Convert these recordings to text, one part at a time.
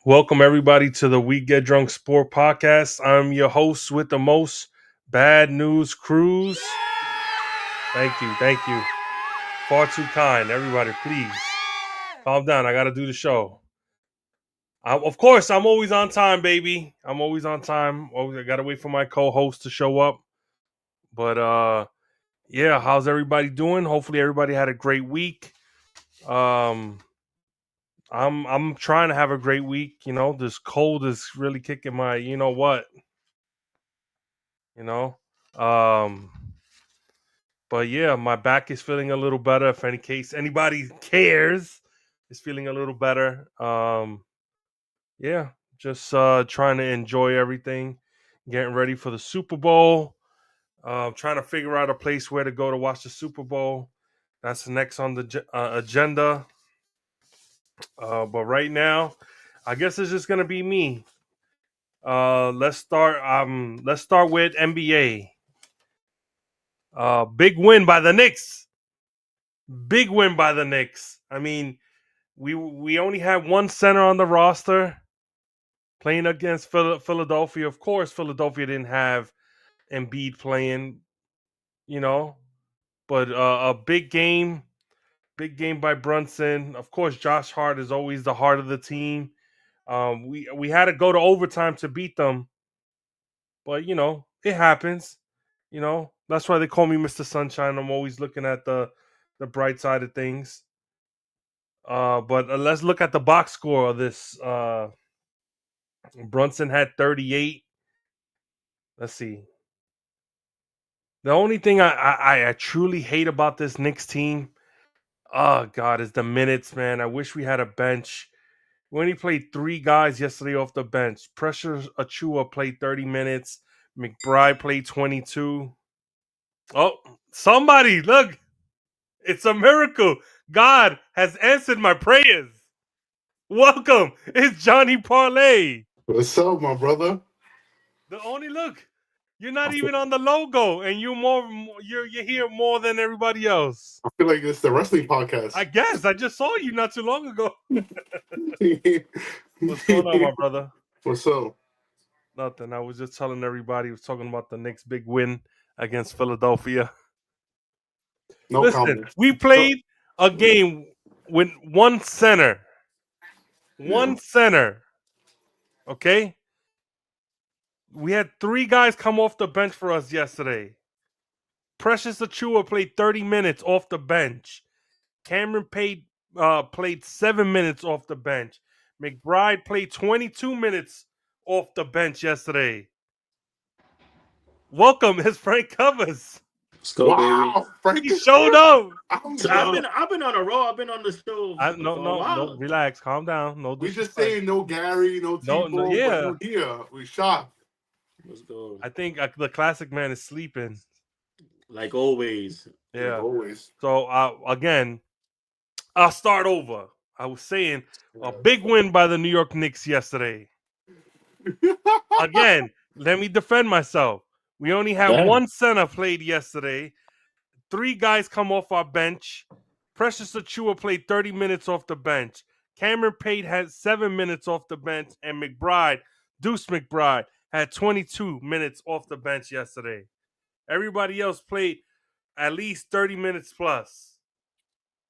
Welcome everybody to the We Get Drunk Sport Podcast. I'm your host with the most bad news Cruz. Thank you. Far too kind, everybody. Please calm down. I got to do the show. Of course, I'm always on time, baby. I'm always on time. I got to wait for my co-host to show up. But yeah, how's everybody doing? Hopefully, everybody had a great week. I'm trying to have a great week. You know, this cold is really kicking my. You know what? You know. Um, but yeah, my back is feeling a little better. If any case anybody cares, it's feeling a little better. Yeah, just trying to enjoy everything, getting ready for the Super Bowl. Trying to figure out a place where to go to watch the Super Bowl. That's next on the agenda. But right now, I guess it's just gonna be me. Let's start. Let's start with NBA. Big win by the Knicks. Big win by the Knicks. I mean, we only had one center on the roster playing against Philadelphia. Of course, Philadelphia didn't have Embiid playing, you know, but a big game by Brunson. Of course, Josh Hart is always the heart of the team. We had to go to overtime to beat them, but you know it happens. You know that's why they call me Mr. Sunshine. I'm always looking at the bright side of things. But let's look at the box score of this. Brunson had 38. Let's see. The only thing I truly hate about this Knicks team, oh God, is the minutes, man. I wish we had a bench. We only played 3 guys yesterday off the bench. Precious Achua played 30 minutes. McBride played 22. Oh, somebody, look. It's a miracle. God has answered my prayers. Welcome. It's Johnny Parlay. What's up, my brother? The only look. You're not even on the logo, and you're here more than everybody else. I feel like it's the wrestling podcast. I guess I just saw you not too long ago. What's going on, my brother? What's up? Nothing. I was just telling everybody. I was talking about the Knicks' big win against Philadelphia. No Listen, comment. we played a game with one center. One center. Okay? We had 3 guys come off the bench for us yesterday. Precious Achua played 30 minutes off the bench. Cameron played 7 minutes off the bench. McBride played 22 minutes off the bench yesterday. Welcome, it's Frank Covers. Let's go, baby. Frank He showed up. I've been on a roll. I've been on the show. No, relax, calm down. No, we just saying no Gary, no T-Bone, no here. We shocked. Let's go. I think the classic man is sleeping. Like always. Yeah. Always. So again, I'll start over. I was saying a big win by the New York Knicks yesterday. Again, let me defend myself. We only had one center played yesterday. 3 guys come off our bench. Precious Achua played 30 minutes off the bench. Cameron Pate had 7 minutes off the bench. And Deuce McBride, had 22 minutes off the bench yesterday. Everybody else played at least 30 minutes plus.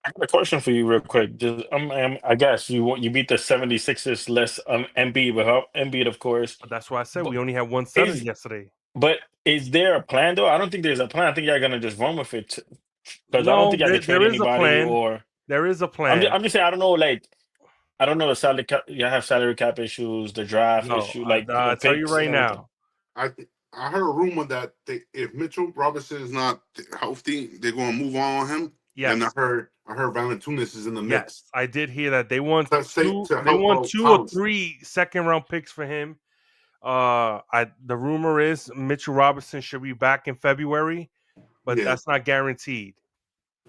I got a question for you real quick. Just, I guess you beat the 76ers less Embiid without Embiid, of course. But that's why I said we only had one center yesterday. But is there a plan, though? I don't think there's a plan. I think you're going to just run with it. Because I don't think I can trade anybody. There is a plan. I'm just saying, I don't know, like, I don't know the salary cap. You have salary cap issues, the draft issue. Like, I'll tell you right now. I heard a rumor that if Mitchell Robinson is not healthy, they're going to move on him. Yes. And I heard Valanciunas is in the mix. Yes, I did hear that. They want 2 or 3 second-round picks for him. The rumor is Mitchell Robinson should be back in February, but that's not guaranteed.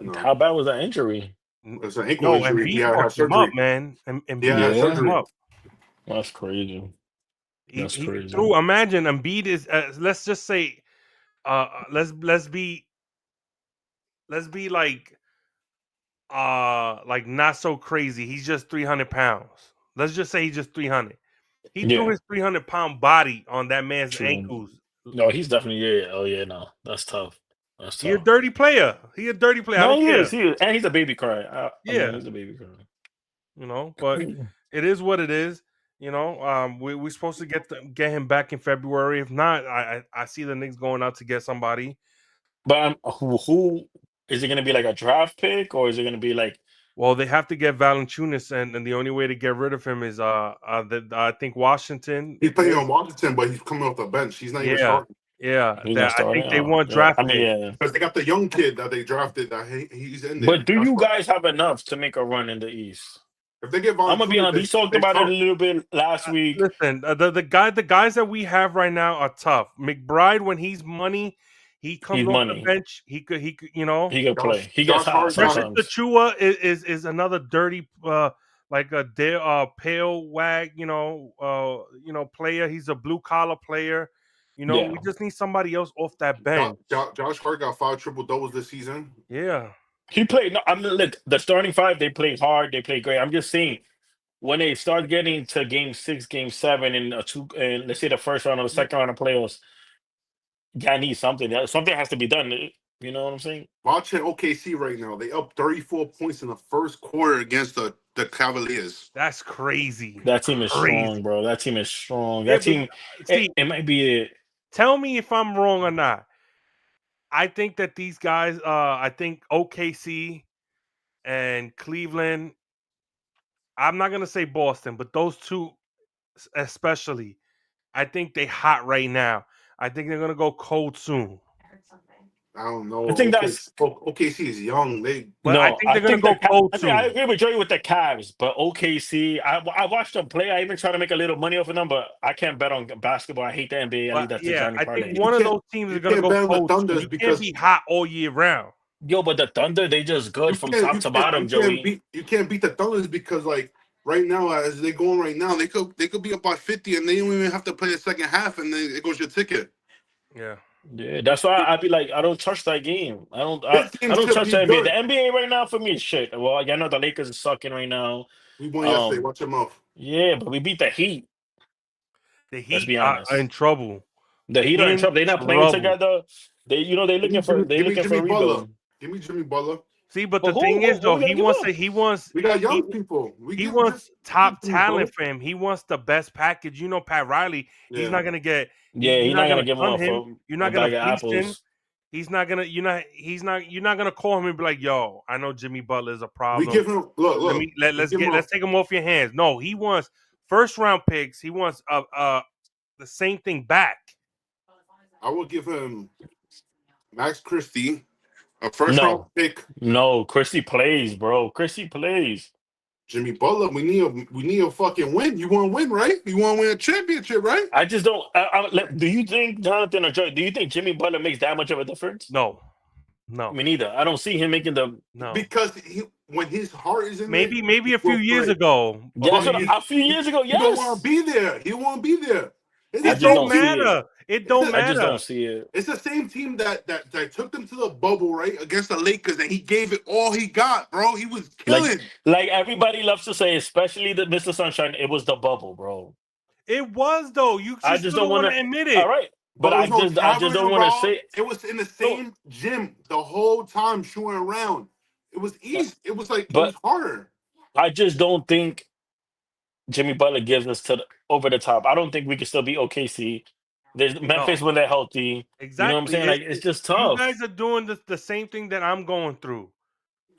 No. How bad was that injury? It's an ankle injury. He fucked him up, man. Surgery. Up. That's crazy. That's crazy. Imagine Embiid is. Let's just say, let's be like not so crazy. He's just 300 pounds. Let's just say he's just 300. He threw his 300-pound body on that man's ankles. No, he's definitely Oh yeah, no, that's tough. That's tough. He a dirty player. He a dirty player. No, I don't care. He is, and he's a baby cry. I mean, he's a baby cry. You know, but it is what it is. You know, we're supposed to get him back in February. If not, I see the Knicks going out to get somebody. But who is it going to be, like a draft pick, or is it going to be like? Well, they have to get Valanciunas, and the only way to get rid of him is I think Washington. He's playing on Washington, but he's coming off the bench. He's not even starting. Yeah, I think they want draft pick. Because they got the young kid that they drafted. That he's in there. But do you guys have enough to make a run in the East? If they get I'm gonna be honest. We talked about it a little bit last week. Listen, the guys that we have right now are tough. McBride, when he's money, he comes off the bench. He could, you know, he could play. He gets hot sometimes. Achua is another dirty, like a pale wag, you know, player. He's a blue collar player. You know, we just need somebody else off that bench. Josh Hart got 5 triple-doubles this season. Yeah. He played. No, I mean, look, the starting 5, they played hard. They played great. I'm just saying, when they start getting to game 6, game 7, and let's say the first round or the second round of playoffs, guy needs something. Something has to be done. You know what I'm saying? Watching OKC right now, they up 34 points in the first quarter against the Cavaliers. That's crazy. That team is strong, bro. That team is strong. That team, it might be it. Tell me if I'm wrong or not. I think that these guys, I think OKC and Cleveland, I'm not going to say Boston, but those two especially, I think they hot right now. I think they're going to go cold soon. I don't know. I think OKC is young. I think they're going to go cold soon. I agree with Joey with the Cavs, but OKC, I watched them play. I even try to make a little money off of them, but I can't bet on basketball. I hate the NBA. I need that I think one of those teams is going to go cold soon. You can't be hot all year round. Yo, but the Thunder, they just good from top to bottom, Joey. You can't beat the Thunders because, like, right now, as they going right now, they could be up by 50, and they don't even have to play the second half, and then it goes your ticket. Yeah, that's why I be like, I don't touch that game. I don't touch the NBA. The NBA right now for me is shit. Well, I know the Lakers are sucking right now. We won yesterday. Watch them off. Yeah, but we beat the Heat. The Heat are in trouble. The Heat are in trouble. They're not playing together. They looking for a rebuild. Give me Jimmy Butler. See, but the thing is, though, he wants. We got young people. He wants top talent for him. He wants the best package. You know, Pat Riley. He's not gonna get. Yeah, he's not gonna give him. You're not gonna fleece him. He's not gonna. You're not gonna call him and be like, "Yo, I know Jimmy Butler is a problem." We give him. Look. Let's take him off your hands. No, he wants first round picks. He wants the same thing back. I will give him Max Christie. A first round pick. No, Christie plays, bro. Christie plays. Jimmy Butler, we need a fucking win. You want to win, right? You want to win a championship, right? I just don't. Do you think, Jonathan or Joe? Do you think Jimmy Butler makes that much of a difference? No. Me neither. I don't see him making because when his heart is in maybe a few years ago. A few years ago, yes. He don't want to be there. He won't be there. It don't matter. It don't matter. I just don't see it. It's the same team that took them to the bubble, right, against the Lakers, and he gave it all he got, bro. He was killing. Like everybody loves to say, especially the Mr. Sunshine, it was the bubble, bro. It was, though. I just don't want to admit it. All right. But I just don't want to say it was in the same gym the whole time shooting around. It was easy. It was like it was harder. I just don't think Jimmy Butler gives us over the top. I don't think we can still beat OKC. There's Memphis when they're healthy. Exactly. You know what I'm saying? Like, it's just tough. You guys are doing the same thing that I'm going through.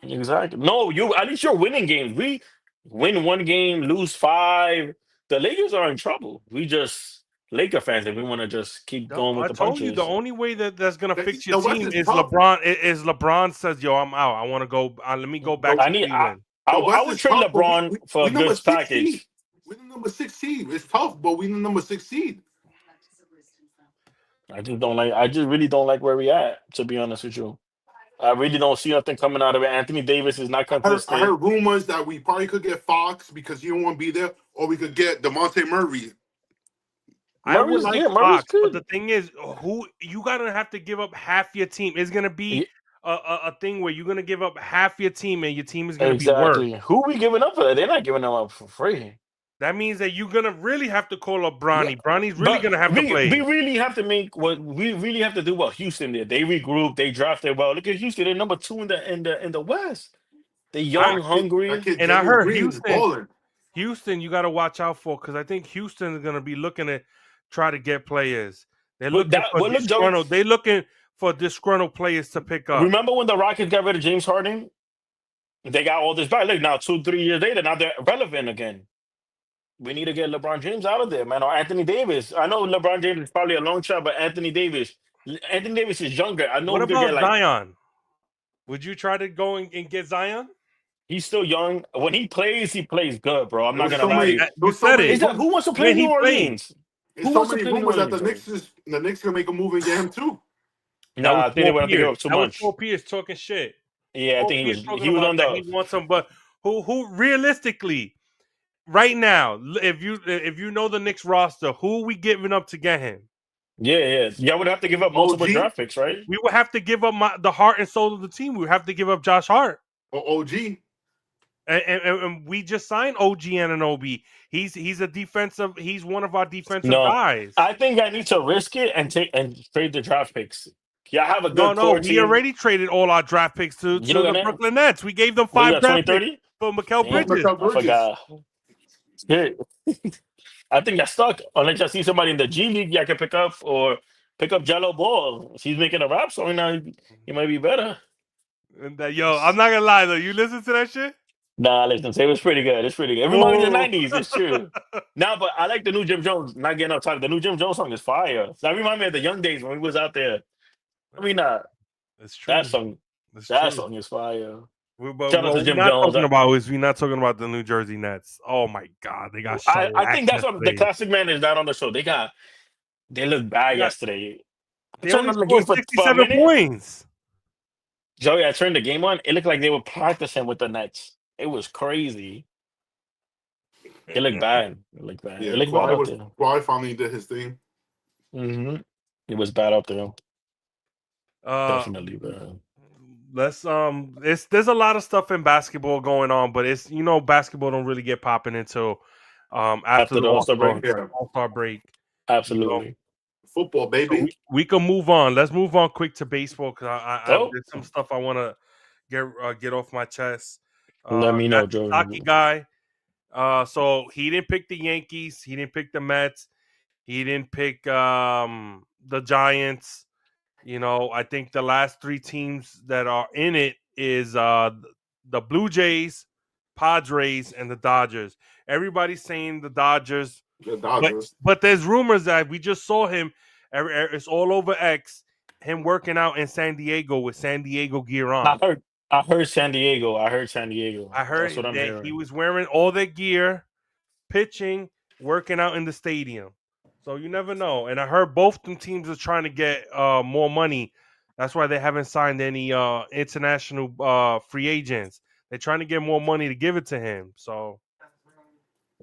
Exactly. No, at least you're winning games. We win 1 game, lose 5. The Lakers are in trouble. We just Laker fans, and we want to just keep going with the punches. I told you the only way that's gonna fix your team is LeBron. Is LeBron says, "Yo, I'm out. I want to go. Let me go back to Cleveland." I would trade LeBron for a good package. We're the number 6 seed. It's tough, but we're the number 6 seed. I just really don't like where we at, to be honest with you. I really don't see nothing coming out of it. Anthony Davis is not consistent. I heard rumors that we probably could get Fox because he don't want to be there, or we could get DeMonte Murray. I would like Fox, but the thing is, you gotta have to give up half your team. It's gonna be a thing where you're gonna give up half your team, and your team is gonna be worse. Who are we giving up for that? They're not giving them up for free. That means that you're gonna really have to call up Bronny. Bronny's really gonna have to play. We really have to do what Houston did. They regrouped, they drafted well. Look at Houston, they're number 2 in the West. They young, hungry. And I heard Houston, you got to watch out for because I think Houston is gonna be looking to try to get players. They're looking for disgruntled. They're looking for disgruntled players to pick up. Remember when the Rockets got rid of James Harden? They got all this back. Look, now 2-3 years later, now they're relevant again. We need to get LeBron James out of there, man. Or Anthony Davis. I know LeBron James is probably a long shot, but Anthony Davis is younger. I know. What about Zion? Would you try to go and get Zion? He's still young. When he plays good, bro. I'm not gonna lie. You said it. Who wants to play New Orleans? There's so many rumors that the Knicks can make a move and get him too. No, I think they would have to give up too much. 4P is talking shit. Yeah, I think he was on the. He wants some, but who realistically, right now, if you know the Knicks roster, who are we giving up to get him? Yeah. Y'all would have to give up multiple draft picks, right? We would have to give up the heart and soul of the team. We would have to give up Josh Hart or OG. And we just signed OG Anunoby. He's a defensive. He's one of our defensive guys. I think I need to risk it and trade the draft picks. Yeah, I have a good core team. We already traded all our draft picks to the Brooklyn Nets. We gave them 5 draft picks for Mikal Bridges. I forgot. Yeah. I think that's stuck. Unless I see somebody in the G League I can pick up or pick up Jello Ball. If he's making a rap song now, he might be better. Yo, I'm not gonna lie though. You listen to that shit? Nah, listen, it was pretty good. It's pretty good. It reminds me of the 90s. It's true. But I like the new Jim Jones. Not getting off topic. The new Jim Jones song is fire. That reminds me of the young days when we was out there. I mean, it's true. That song is fire. We're not talking about the New Jersey Nets. Oh my God, they got. I think that's what the classic man is not on the show. They looked bad yesterday. They only scored 67 points. Joey, I turned the game on. It looked like they were practicing with the Nets. It was crazy. It looked bad. Yeah, it looked bad out there. Kawhi finally did his thing. Mm-hmm. It was bad out there. Definitely bad. There's a lot of stuff in basketball going on, but it's basketball don't really get popping until after the All-Star break. All-Star break. Absolutely. Football, baby. So we can move on. Let's move on quick to baseball because there's some stuff I want to get off my chest. Let me know, Joe. Hockey guy. So he didn't pick the Yankees. He didn't pick the Mets. He didn't pick the Giants. I think the last 3 teams that are in it is the Blue Jays, Padres, and the Dodgers. Everybody's saying the Dodgers. But there's rumors that we just saw him. It's all over X. Him working out in San Diego with San Diego gear on. I heard San Diego. I heard that's what I'm hearing. He was wearing all their gear, pitching, working out in the stadium. So you never know. And I heard both them teams are trying to get more money. That's why they haven't signed any international free agents. They're trying to get more money to give it to him. So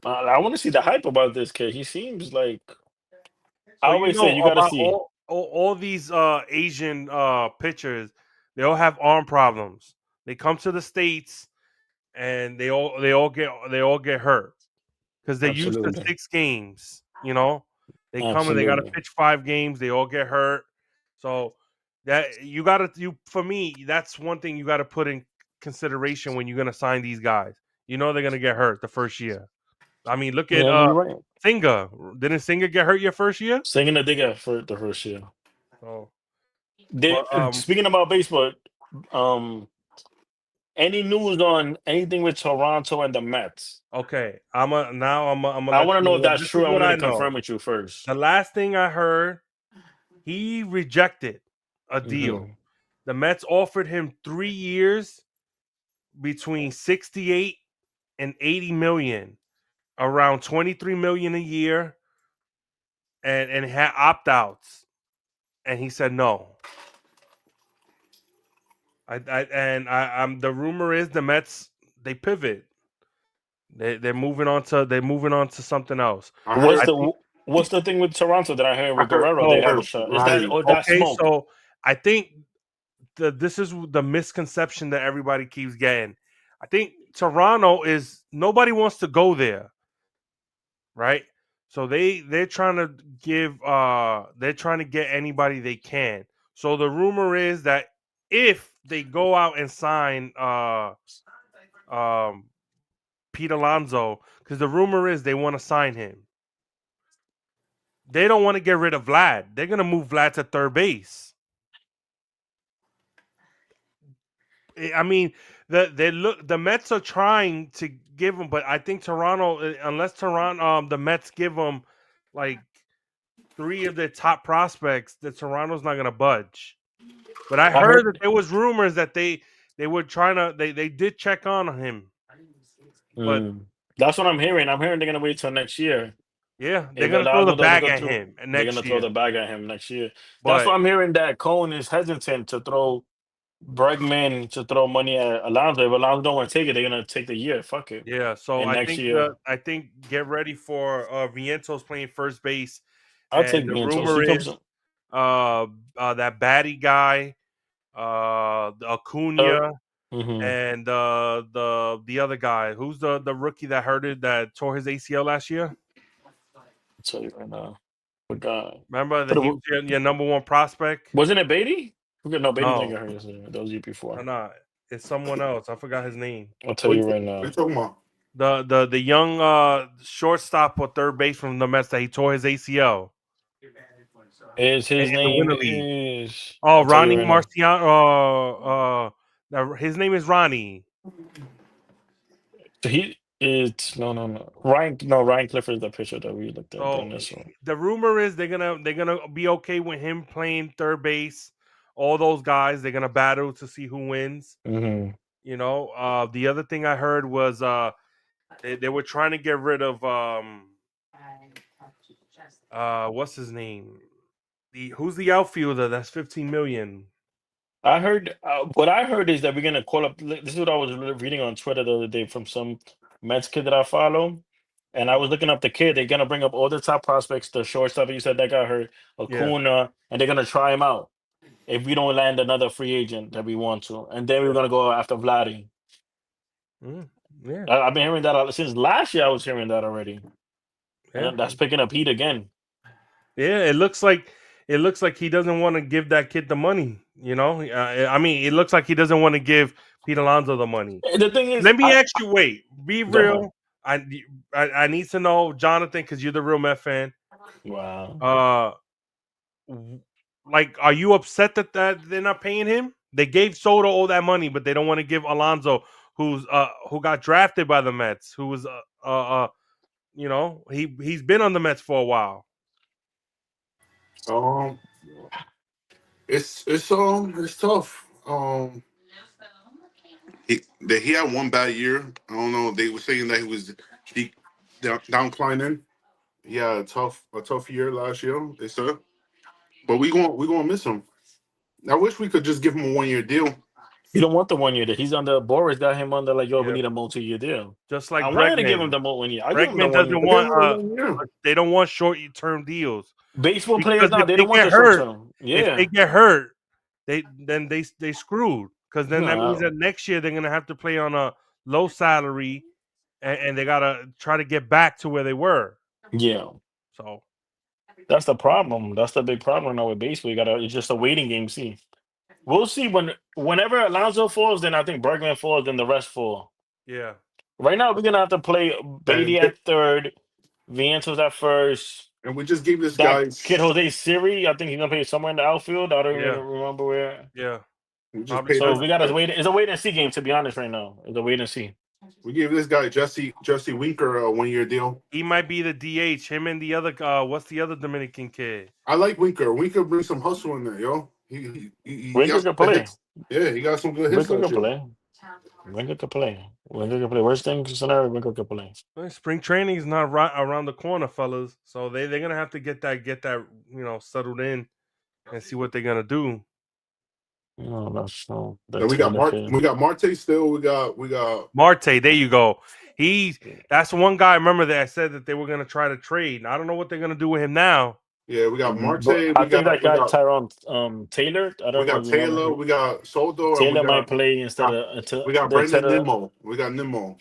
I want to see the hype about this kid. He seems like I always say you got to see all these Asian pitchers. They all have arm problems. They come to the States and they all get hurt because they're used to 6 games. They come and they got to pitch 5 games. They all get hurt. So that for me, that's one thing you got to put in consideration when you're going to sign these guys. They're going to get hurt the first year. I mean, look at Singer. Didn't Singer get hurt your first year? Singer did get hurt the first year. Oh. Speaking about baseball, any news on anything with Toronto and the Mets? Okay, I want to know if that's true. I want to confirm with you first. The last thing I heard, he rejected a deal. Mm-hmm. The Mets offered him 3 years between 68 and 80 million, around 23 million a year, and had opt-outs, and he said no. The rumor is the Mets they pivot. They're moving on to something else. What's the thing with Toronto that I heard with Guerrero? They have a shot. That's smoke? So I think this is the misconception that everybody keeps getting. I think Toronto is nobody wants to go there. right? So they're trying to get anybody they can. So the rumor is that if they go out and sign Pete Alonso, because the rumor is they want to sign him. They don't want to get rid of Vlad. They're gonna move Vlad to third base. I mean, the Mets are trying to give him, but I think Toronto, unless the Mets give him like 3 of their top prospects, that Toronto's not gonna budge. But I heard that there was rumors that they were trying to they did check on him. But that's what I'm hearing. I'm hearing they're gonna wait till next year. Yeah, they're gonna throw the bag at him next year. They're gonna throw the bag at him next year. That's what I'm hearing. That Cohen is hesitant to throw Bregman to throw money at Alonso. If Alonso don't want to take it, they're gonna take the year. Fuck it. Yeah, so I think get ready for Vientos playing first base. I'll take the Vientos. Rumor is that baddie guy, Acuna, and the other guy. Who's the rookie that hurted that tore his ACL last year? I'll tell you right now. Forgot. Remember that he was your number 1 prospect? Wasn't it Beatty? No, Beatty didn't get hurt. That was year before. No, it's someone else. I forgot his name. I'll tell you right now. What are you talking about? The young shortstop or third base from the Mets that he tore his ACL. His name is Ronnie Marciano. His name is Ronnie. Ryan Clifford is the pitcher that we looked at. The rumor is they're gonna be okay with him playing third base. All those guys, they're gonna battle to see who wins. Mm-hmm. You know, the other thing I heard was they were trying to get rid of what's his name? Who's the outfielder that's $15 million? I heard what I heard is that we're gonna call up. This is what I was reading on Twitter the other day from some Mets kid that I follow, and I was looking up the kid. They're gonna bring up all the top prospects, the shortstop you said that got hurt, Acuna, and they're gonna try him out. If we don't land another free agent that we want to, and then we're gonna go after Vladdy. Yeah, I've been hearing that since last year. I was hearing that already. Yeah. And that's picking up heat again. Yeah, it looks like he doesn't want to give that kid the money. You know, I mean, it looks like he doesn't want to give Pete Alonso the money. The thing is, let me ask you. Wait, be real. I need to know, Jonathan, because you're the real Met fan. Wow. Like, are you upset that they're not paying him? They gave Soto all that money, but they don't want to give Alonso, who got drafted by the Mets, who was you know, he's been on the Mets for a while. It's tough. He had one bad year. I don't know. They were saying that he was downclining. He had a tough year last year. They said, but we gonna miss him. I wish we could just give him a 1-year deal. You don't want the 1 year. He's under Boris got him under we need a multi-year deal. Just like I Bregman. wanted to give him the 1 year. Bregman doesn't want. They don't want short-term deals. Baseball players now they don't want the short-term. Yeah, if they get hurt, they screwed, because then that means that next year they're gonna have to play on a low salary, and they gotta try to get back to where they were. Yeah. So that's the problem. That's the big problem now with baseball. It's just a waiting game. See. We'll see whenever Alonso falls, then I think Bregman falls, then the rest fall. Yeah. Right now, we're gonna have to play Beatty at third, Vientos at first, and we just gave this guy kid Jose Siri. I think he's gonna play somewhere in the outfield. I don't even remember where. Yeah. So we gotta wait. It's a wait and see game, to be honest. Right now, it's a wait and see. We gave this guy Jesse Winker a 1-year deal. He might be the DH. Him and the other what's the other Dominican kid? I like Winker. Winker brings some hustle in there, yo. Winker can play. Yeah, he got some good hits. Winker can play. Winker can play. Worst thing scenario, Winker can play. Spring training is not right around the corner, fellas. So they're gonna have to get that settled in and see what they're gonna do. No, that's no. We got Marte still. We got Marte. There you go. That's one guy. I remember that I said that they were gonna try to trade. I don't know what they're gonna do with him now. Yeah, we got Marte. I think that guy Tyrone Taylor. I don't know. We got Taylor. We got Soto. Taylor might play instead of. We got Brandon Nimmo. We got Nimmo.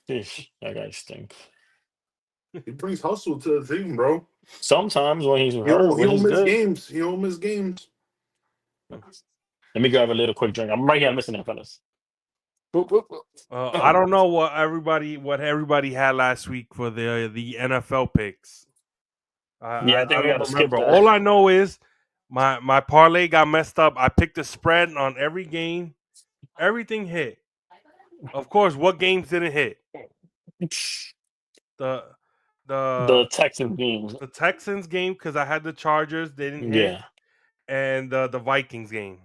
That guy stinks. He brings hustle to the team, bro. Sometimes when he's He hurt, don't, he which don't is miss good. games. He don't miss games. Let me grab a little quick drink. I'm right here. I'm missing that, fellas. Boop, boop, boop. I don't know what everybody had last week for the NFL picks. Yeah, I I think we got to don't skip remember. that. All I know is my parlay got messed up. I picked the spread on every game. Everything hit. Of course, what games didn't hit? The The the Texans games. the Texans game because I had the Chargers. They didn't hit, Yeah. and the Vikings game.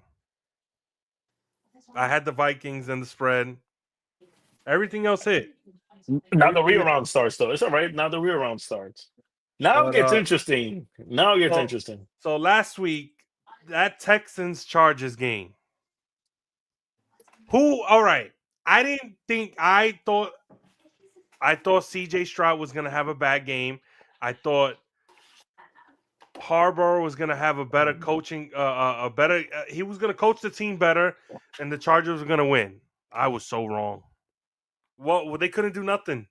I had the Vikings and the spread. Everything else hit. Now the Everything real hit. round starts, though. It's all right. Now the real round starts. Now it But gets interesting. Now it gets so, interesting. so last week that Texans Chargers game. Who? All right. I didn't think. I thought C.J. Stroud was gonna have a bad game. I thought Harbaugh was gonna have a better coaching, a better. He was gonna coach the team better, and the Chargers were gonna win. I was so wrong. Well, they couldn't do nothing.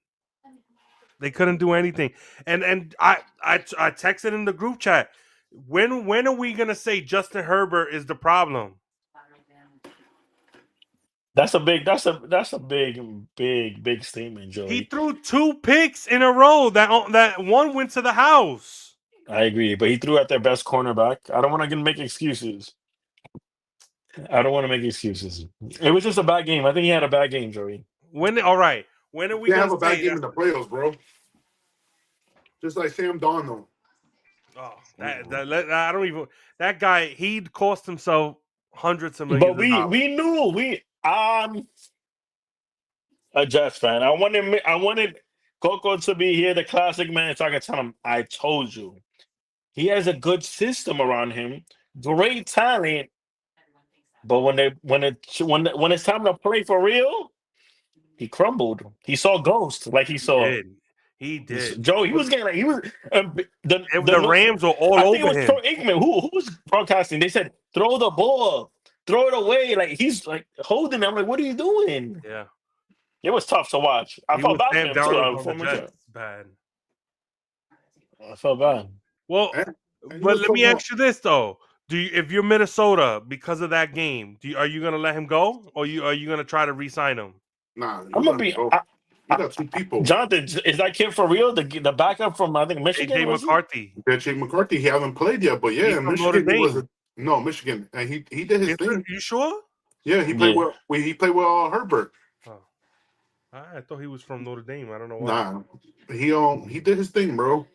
They couldn't do anything. And I texted in the group chat. When are we gonna say Justin Herbert is the problem? That's a big statement, He Joey. threw 2 picks in a row. That one went to the house. I agree, but he threw at their best cornerback. I don't want to make excuses. I don't want to make excuses. It was just a bad game. I think he had a bad game, Joey. All right. When are we He gonna have a bad say game that? in the playoffs, bro. Just like Sam Darnold. Oh, I don't even. That guy, he cost himself hundreds of But millions of dollars. we knew I'm a Jets fan. I wanted Coco to be here, the classic man, so I can tell him, I told you. He has a good system around him, great talent. But when it's time to play for real, he crumbled. He saw ghosts, like he saw. He did. Joe, he was getting like he was The Rams were all I think it over was him. Troy Aikman who was broadcasting. They said, "Throw the ball, throw it away." Like he's like holding. I'm like, "What are you doing?" Yeah. It was tough to watch. I He felt was bad for Sam him too. Darnold on the Former Jet. Jets. Bad. I felt bad. Well, And he but was let me talking ask you this though: if you're Minnesota because of that game, are you gonna let him go, or are you gonna try to re-sign him? nah, you I'm gonna let him be go. You got 2 people. Jonathan. Is that kid for real? The backup from I think Michigan. AJ Was he? McCarthy. Jake McCarthy, he haven't played yet, but He's yeah, from Notre Michigan, he Dame. was no Michigan, and he did his thing. You sure? Yeah, he played well. He played well. Herbert. Oh, I thought he was from Notre Dame. I don't know why. Nah, he did his thing, bro.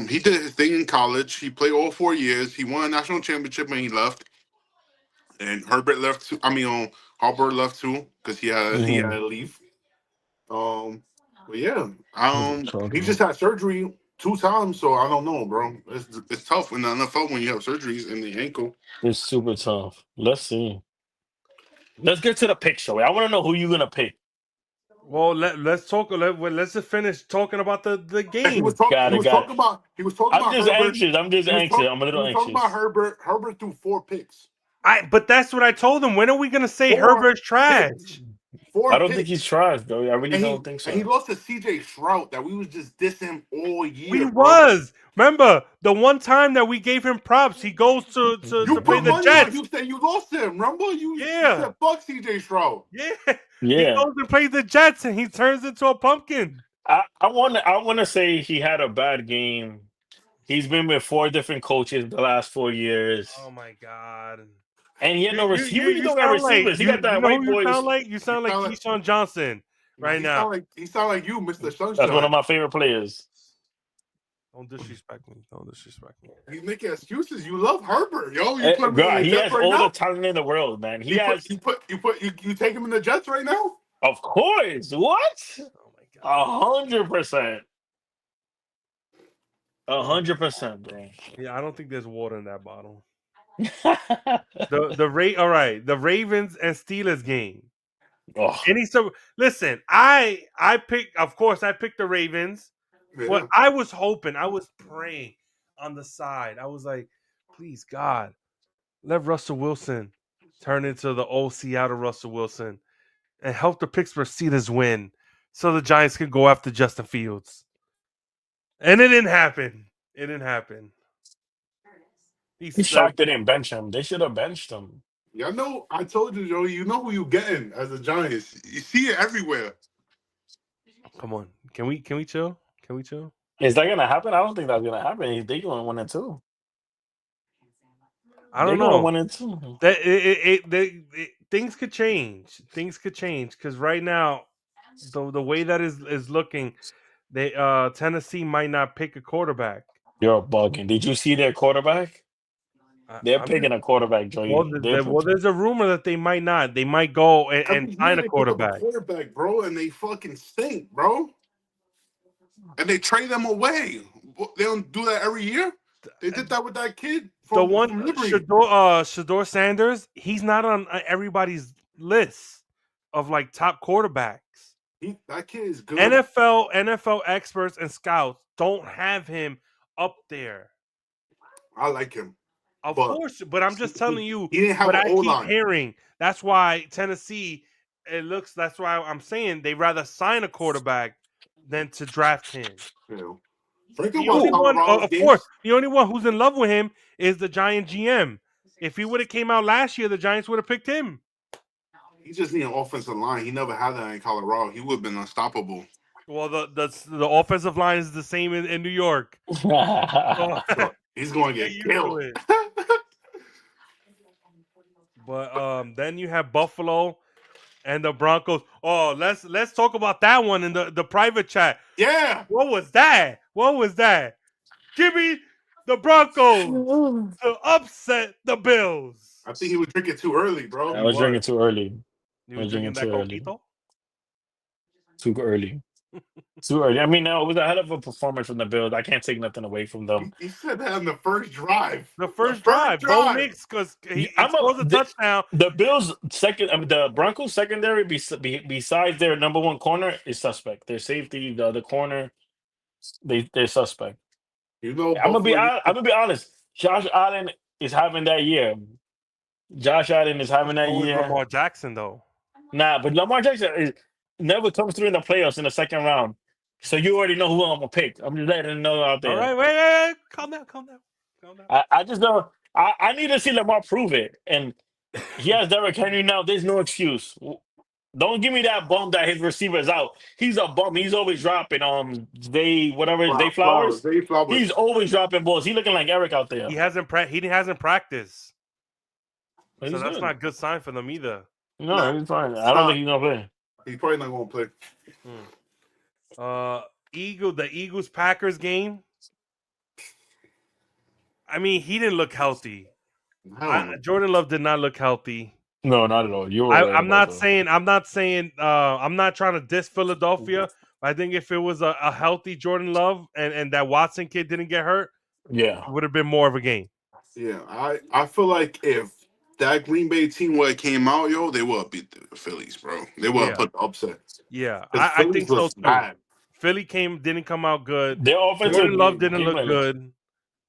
He did his thing in college. He played all 4 years. He won a national championship when he left, and Herbert left too. Harbaugh left too because he had to leave. But yeah, he just had surgery 2 times, so I don't know, bro. It's tough in the NFL when you have surgeries in the ankle. It's super tough. Let's see. Let's get to the pick show. I want to know who you're gonna pick. Well, let's talk. Let's just finish talking about the And he game. was talking. Got He it. was talking about. He was talking I'm about just Herbert. anxious. I'm just anxious. I'm a He little was talking anxious. about Herbert. Herbert threw 4 picks. But that's what I told him. When are we gonna say 4 Herbert's trash? picks. 4 I don't picks. think he's trash, though. I really don't think so. And he lost to C.J. Stroud that we was just dissing all year. We bro. was. Remember the one time that we gave him props, he goes to You play put the money on Jets. Houston. You lost him. Remember? You Yeah. said fuck C.J. Stroud. Yeah. He Yeah. goes and plays the Jets, and he turns into a pumpkin. I want to say he had a bad game. He's been with 4 different coaches the last 4 years, Oh my god. and he had no. He really don't got sound like receivers. He got that you know white who you boys. sound like? You sound like sound like- Keyshawn Johnson right now. He sound like you, Mr. Sunshine. That's one of my favorite players. Don't disrespect me. Don't disrespect me. He's making excuses. You love Herbert, yo. You put him in God, the he Jets has right all now. the talent in the world, man. He You has, take him in the Jets right now. of course. What? Oh my god. 100%. 100%, bro. Yeah, I don't think there's water in that bottle. All right. The Ravens and Steelers game. Oh, Listen, I picked, of course, I picked the Ravens. Yeah. But I was hoping, I was praying on the side. I was like, please, God, let Russell Wilson turn into the old Seattle Russell Wilson and help the Pittsburgh Steelers win so the Giants can go after Justin Fields. And it didn't happen. It didn't happen. He's shocked they didn't bench him. They should have benched him. Y'all know, I told you, Joey, you know who you getting as the Giants. You see it everywhere. Come on. Can we chill? Can we chill? Is that gonna happen? I don't think that's gonna happen. They going 1-2. I don't They're know. going 1-2. Things could change. Things could change because right now, the way that is looking, they Tennessee might not pick a quarterback. You're bugging. Did you see their quarterback? They're I'm picking just, a quarterback, Joey. there's a rumor that they might not. They might go and Every sign year a they pick up a quarterback. quarterback, bro, and they fucking stink, bro. And they trade them away. They don't do that every year. They did that with that kid from Liberty. Shador Sanders, he's not on everybody's list of like top quarterbacks. That kid is good. NFL experts and scouts don't have him up there. I like him. Of course, but I'm just telling you he didn't have what an I keep O-line. hearing. That's why Tennessee, that's why I'm saying they rather sign a quarterback than to draft him. The only one, of course, the only one who's in love with him is the Giant GM. If he would have came out last year, the Giants would have picked him. He just need an offensive line. He never had that in Colorado. He would have been unstoppable. Well, the offensive line is the same in New York. So he's going to get killed. But then you have Buffalo and the Broncos. Oh, let's talk about that one in the private chat. Yeah. What was that? What was that? Give me the Broncos to upset the Bills. I think he was drinking too early, bro. I was drinking too early. He was drinking too early. Too early. Too early. I mean, no, it was a hell of a performance from the Bills. I can't take nothing away from them. He said that on the first drive. The first drive. Bo Nix, because he scores a touchdown. The Bills' the Broncos' secondary, besides their number one corner, is suspect. Their safety, the other corner, they're suspect. You know, I'm gonna be honest. Josh Allen is having that year. Josh Allen is having that year. Lamar Jackson, though. Nah, but Lamar Jackson never comes through in the playoffs in the second round. So you already know who I'm gonna pick. I'm just letting them know out there. All right, wait. Calm down. I just don't. I need to see Lamar prove it. And he has Derrick Henry now. There's no excuse. Don't give me that bum that his receiver's out. He's a bum. He's always dropping Zay Flowers. He's always dropping balls. He's looking like Eric out there. He hasn't practiced. But so that's not a good sign for them either. No, he's fine. I don't think he's gonna play. He's probably not gonna play. The Eagles Packers game. I mean, he didn't look healthy. Jordan Love did not look healthy. No, not at all. I'm not trying to diss Philadelphia. But I think if it was a healthy Jordan Love and that Watson kid didn't get hurt, it would have been more of a game. Yeah, I feel like if that Green Bay team would have came out, they would have beat the Phillies, bro. They would have put the upset. Yeah, I think so too. Bad. Philly didn't come out good. Their offensive Jordan Love didn't look good.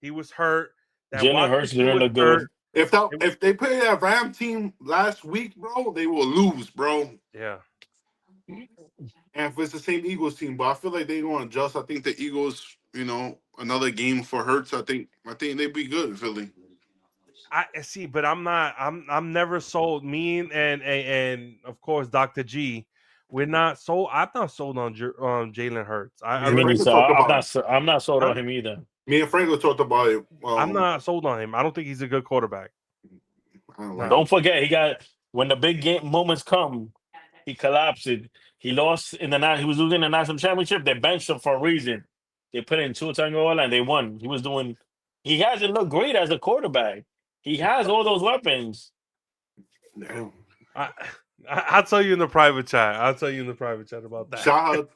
He was hurt. Jalen Hurts didn't look good. If they play that Ram team last week, bro, they will lose, bro. Yeah. And if it's the same Eagles team, but I feel like they're going to adjust. I think the Eagles, another game for Hurts. I think they'd be good in Philly. I see, but I'm never sold. Me and of course Dr. G, we're not sold. I'm not sold on Jalen Hurts. I'm not sold on him either. Me and Franco talked about it. I'm not sold on him. I don't think he's a good quarterback. Don't forget, when the big game moments come, he collapsed. He lost in the night. He was losing the national championship. They benched him for a reason. They put in Tua Tagovailoa and they won. He hasn't looked great as a quarterback. He has all those weapons. No. I'll tell you in the private chat. I'll tell you in the private chat about that. Shout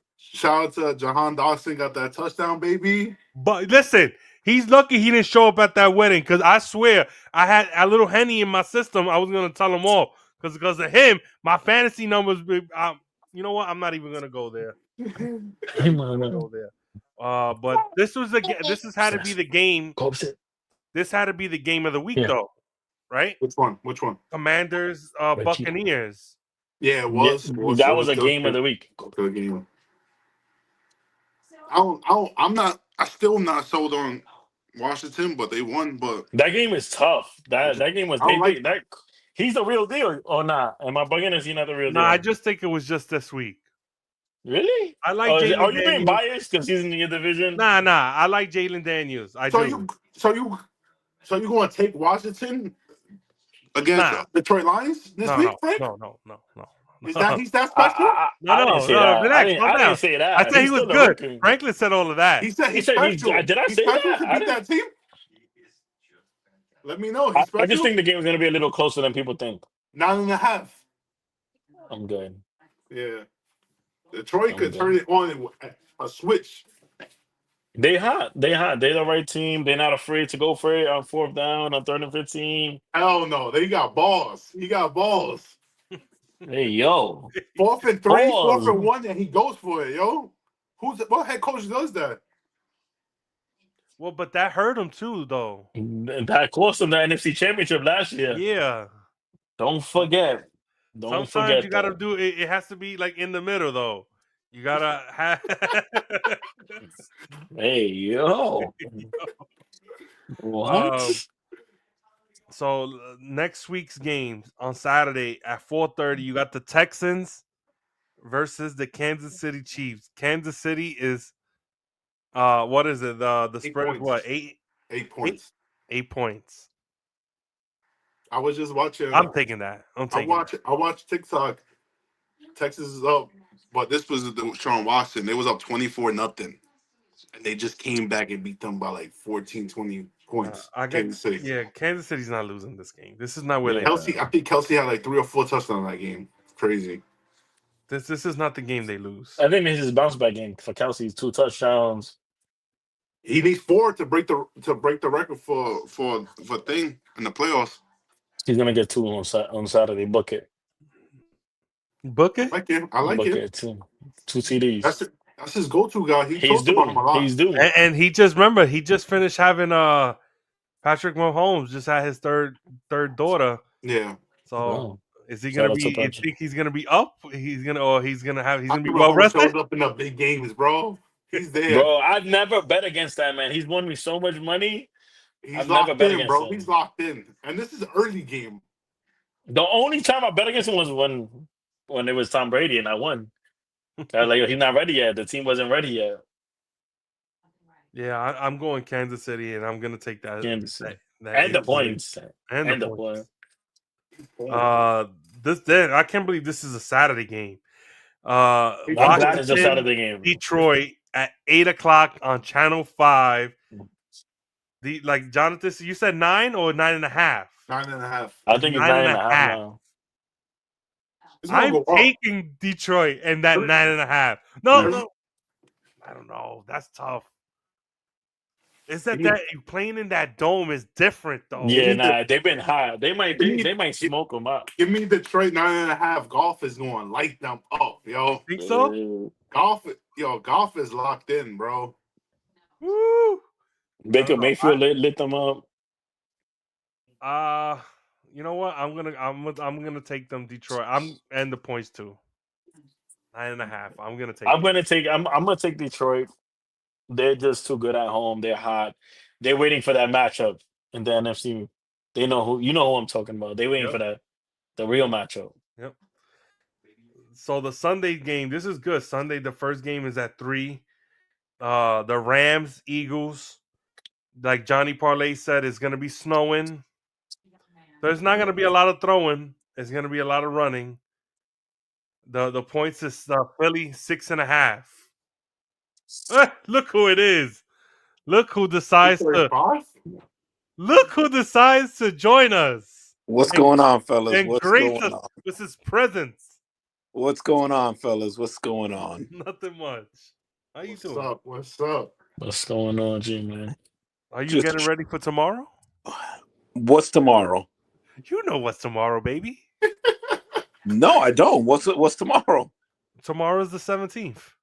out to Jahan Dawson, got that touchdown, baby. But listen, he's lucky he didn't show up at that wedding because I swear I had a little Henny in my system. I was going to tell him all because of him. My fantasy numbers, you know what? I'm not even going to go there. But this has had to be the game. This had to be the game of the week, though, right? Which one? Commanders, Buccaneers. Yeah, it was. That was a game of the week. Good game. I'm I still not sold on Washington, but they won. But That game is tough. That game was I don't like. that. He's the real deal or not? Am I bugging? Is he not the real No, deal? I just think it was just this week. Really? I like Are Jalen you being Daniels. biased because he's in your division? Nah. I like Jalen Daniels. I do. So you going to take Washington against Detroit Lions this week, Frank? No. He's that special? I didn't say that. Relax, I didn't say that. I said he was good. Franklin said all of that. He said he's special. Did I he's say special that? to beat that team? Let me know. He's special. I just think the game is going to be a little closer than people think. 9.5. I'm good. Yeah. Detroit could turn it on in a switch. They hot. They're the right team. They're not afraid to go for it on 4th down, on 3rd and 15. Hell no. They got balls. He got balls. Hey, yo. 4th and 3, 4th and 1, and he goes for it, yo. What head coach does that? Well, but that hurt him too, though. That cost him the NFC Championship last year. Yeah. Don't forget. Sometimes you gotta do it. It has to be like in the middle, though. You gotta have. Hey, yo. What? So next week's games on Saturday at 4:30, you got the Texans versus the Kansas City Chiefs. Kansas City is what is it? The spread is what? 8 points. 8 points. I was just watching. I'm taking that. I watched TikTok. Texas is up, but this was Sean Watson. They was up 24-0, and they just came back and beat them by like 14, 20 points. Kansas City. Yeah, Kansas City's not losing this game. This is not where they. I think Kelsey had like 3 or 4 touchdowns in that game. Crazy. This is not the game they lose. I think this is a bounce back game for Kelsey's 2 touchdowns. He needs 4 to break the record for thing in the playoffs. He's gonna get 2 on Saturday. Book it. Book it. I like it. 2 TDs. That's his go-to guy. He's due. About him a lot. He's due. And he just finished having Patrick Mahomes just had his third daughter. Yeah. So is he gonna be? You think he's gonna be up? He's gonna be well rested. Shows up in the big games, bro. He's there. Bro, I've never bet against that man. He's won me so much money. He's locked in, bro. He's locked in, and this is an early game. The only time I bet against him was when it was Tom Brady and I won. I was like, he's not ready yet. The team wasn't ready yet. Yeah, I'm going Kansas City, and I'm gonna take that. Kansas City. That And the points. And the points. I can't believe this is a Saturday game. I'm glad it's a Saturday game. Detroit at 8:00 on Channel 5. Like Jonathan, you said 9 or 9.5? 9.5. I think it's 9.5 now. I'm taking Detroit and that 9.5. No, I don't know. That's tough. Is that playing in that dome is different though? Yeah, they've been high. They might smoke them up. Give me Detroit 9.5. Golf is going to light them up, yo. Think so? Golf is locked in, bro. Woo! Baker Mayfield lit them up. You know what? I'm gonna take them Detroit. And the points too. 9.5. I'm gonna take Detroit. They're just too good at home. They're hot. They're waiting for that matchup in the NFC. They know who I'm talking about. They're waiting for that, the real matchup. Yep. So the Sunday game, this is good. Sunday, the first game is at 3. The Rams, Eagles. Like Johnny Parlay said, it's gonna be snowing. There's not gonna be a lot of throwing. It's gonna be a lot of running. The points is Philly 6.5. Look who it is. Look who decides to join us. What's going on, fellas? And grace us with his presence. What's going on, fellas? What's going on? Nothing much. How you doing? What's up? What's going on, G man? Are you getting ready for tomorrow? What's tomorrow? You know what's tomorrow, baby. No, I don't. What's tomorrow? Tomorrow's the 17th.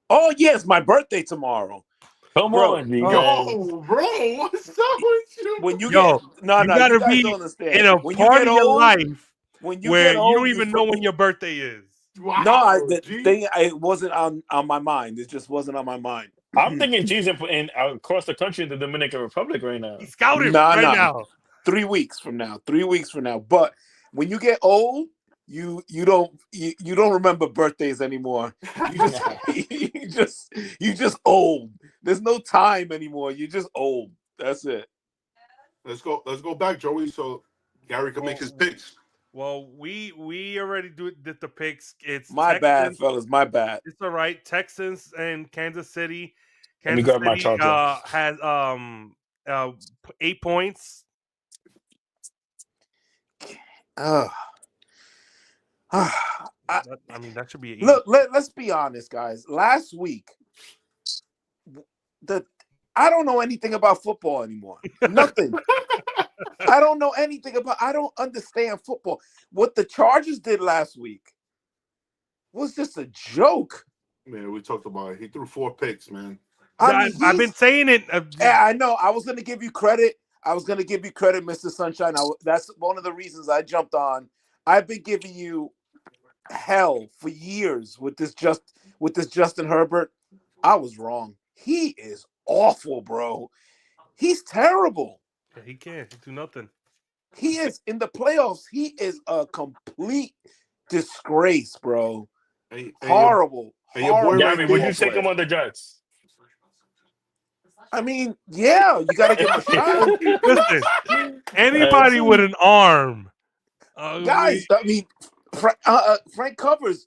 Oh, yes, my birthday tomorrow. Come on, bro. What's up with you? When you you gotta you guys be don't understand. in a when part of your life where you don't even know when your birthday is. Wow, the G. thing, it wasn't on my mind. It just wasn't on my mind. I'm thinking G's in across the country in the Dominican Republic right now. He's scouting Nah, right nah. now. 3 weeks from now. 3 weeks from now. But when you get old, you don't remember birthdays anymore. You just old. There's no time anymore. You're just old. That's it. Let's go back, Joey, so Gary can make his picks. Well, we already did the picks. It's My bad, Texans. fellas. My bad. It's all right. Texans and Kansas City. Let me Kansas grab my City charger. has 8 points. I I mean, that should be an easy. Look, let's be honest, guys. Last week, I don't know anything about football anymore. Nothing. I don't know anything about. I don't understand football. What the Chargers did last week was just a joke. Man, we talked about it. He threw 4 picks, man. I've been saying it. Yeah, I know. I was going to give you credit. Mr. Sunshine. That's one of the reasons I jumped on. I've been giving you hell for years with this Justin Herbert. I was wrong. He is awful, bro. He's terrible. Yeah, he can't do nothing. He is in the playoffs. He is a complete disgrace, bro. Horrible. Boy Gary, would you take him on the Jets? I mean, yeah, you got to give him a shot. Listen, anybody with an arm, guys. I mean, Frank covers.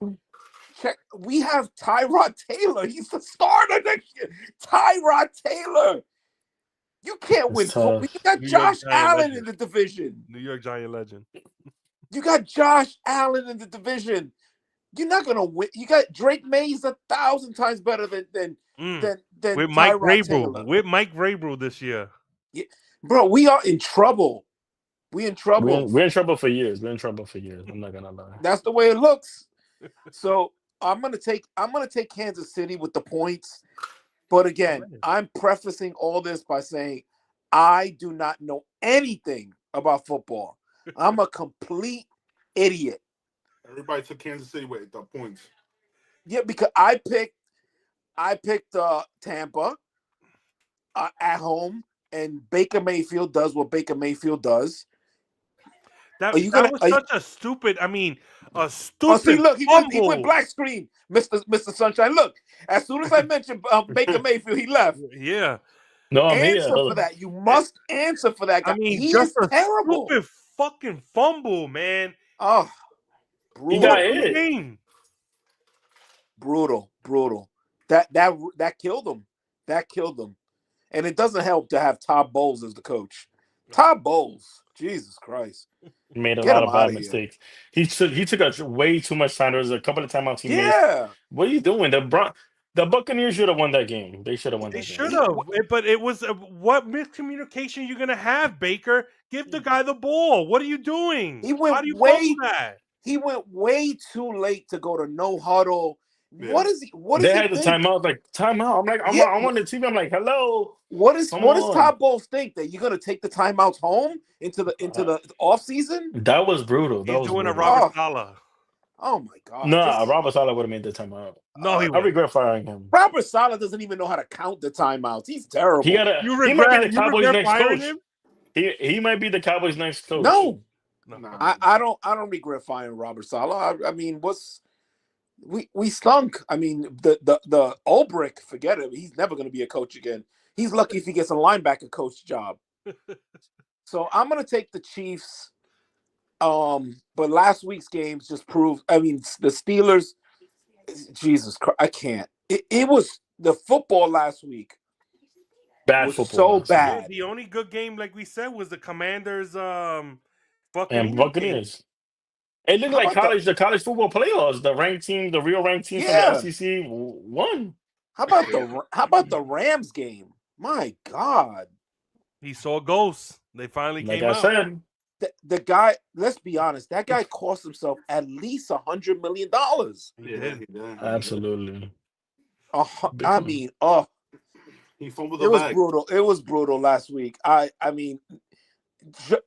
Check. We have Tyrod Taylor. He's the starter next year. Tyrod Taylor. You can't win football. You got Josh Allen in the division. New York Giant legend. You got Josh Allen in the division. You're not gonna win. You got Drake Mays 1,000 times better than with Mike Tyrod Taylor. Vrabel. With Mike Vrabel this year. Yeah. Bro, we are in trouble. We're in trouble. We're in trouble for years. I'm not gonna lie. That's the way it looks. So I'm gonna take Kansas City with the points. But again, I'm prefacing all this by saying I do not know anything about football. I'm a complete idiot. Everybody took Kansas City with the points. Yeah, because I picked Tampa at home, and Baker Mayfield does what Baker Mayfield does. That was such a stupid. I mean, a stupid. Oh, see, look, he went black screen, Mr. Sunshine. Look, as soon as I mentioned Baker Mayfield, he left. Yeah. No, answer for that. You must answer for that guy. I mean, he just is a terrible. Stupid fucking fumble, man. Oh, brutal. He got hit. Brutal. That killed him. That killed him. And it doesn't help to have Todd Bowles as the coach. Todd Bowles, Jesus Christ. He made a lot of bad mistakes. He took way too much time. There was a couple of timeouts he missed. What are you doing? The Buccaneers should have won that game. They should have won that game. They should have. But it was what miscommunication you're gonna have, Baker? Give the guy the ball. What are you doing? How do you fumble that? He went way too late to go to no huddle. Yeah. What is he? They had the timeout. Like timeout. I'm like, I'm on the TV. I'm like, hello. What does Todd Bowles think that you're gonna take the timeouts home into the off season? That was brutal. He's doing a Robert Saleh. Oh my God! No, Robert Saleh would have made the timeout. No, I regret firing him. Robert Saleh doesn't even know how to count the timeouts. He's terrible. He might be the Cowboys' next coach. He might be the Cowboys' next coach. No. I don't regret firing Robert Saleh. I mean, we stunk. I mean, the Ulbrich, forget it. He's never going to be a coach again. He's lucky if he gets a linebacker coach job. So I'm going to take the Chiefs. But last week's games just proved. I mean, the Steelers. Jesus Christ, I can't. It was the football last week. Bad football. So bad. Yeah, the only good game, like we said, was the Commanders. Buccaneers. It looked like the college football playoffs. The real ranked team from the SEC won. How about the Rams game? My God. He saw ghosts. They finally came out. Like I said. The guy, let's be honest, that guy cost himself at least $100 million. He did. Absolutely. I mean, he fumbled the bag. Brutal. It was brutal last week. I mean,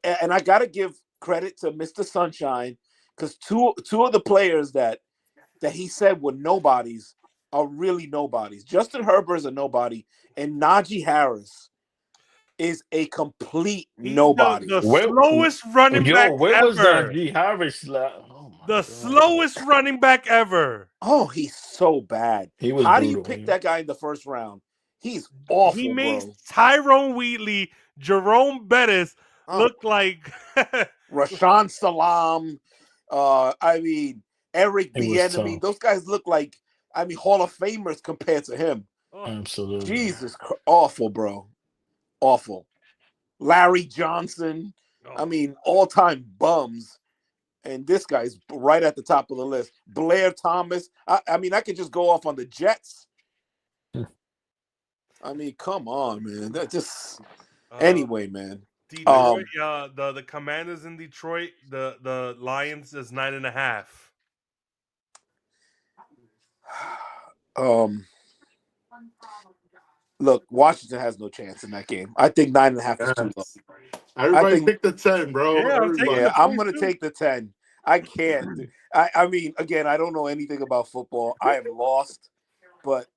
and I got to give credit to Mr. Sunshine because two of the players that that he said were nobodies are really nobodies. Justin Herbert is a nobody, and Najee Harris is a complete He's nobody. the Where, slowest running back where was ever. Najee Harris? Oh my The God. slowest running back ever. Oh, he's so bad. He was How do you brutal. pick that guy in the first round? He's awful, He makes bro. Tyrone Wheatley, Jerome Bettis look like Rashawn Salam. I mean, Eric It was Bieniemy. tough. Those guys look like, Hall of Famers compared to him. Absolutely. Jesus, awful, bro. Awful. Larry Johnson. All-time bums. And this guy's right at the top of the list. Blair Thomas. I could just go off on the Jets. Come on, man. That just anyway, man. Detroit, the Commanders in Detroit, the Lions is 9.5. Look, Washington has no chance in that game. I think 9.5 is too low. Everybody pick the 10, bro. Yeah, I'm going to take the 10. I can't. Again, I don't know anything about football. I am lost. But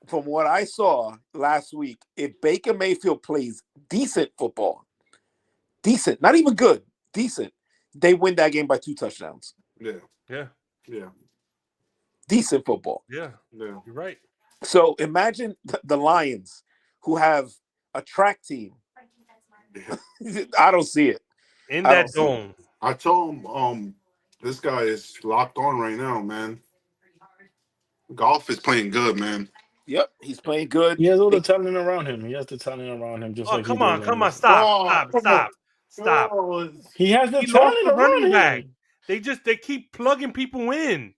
from what I saw last week, if Baker Mayfield plays decent football, not even good, decent, they win that game by 2 touchdowns. Yeah. Decent football. Yeah. You're right. So imagine the Lions, who have a track team. I don't see it. In that dome. I told him, this guy is locked on right now, man. Golf is playing good, man. Yep, he's playing good. He has all the talent around him. He has the talent around him. Just like come on, stop. He has the He lost talent the around running him. back. They keep plugging people in.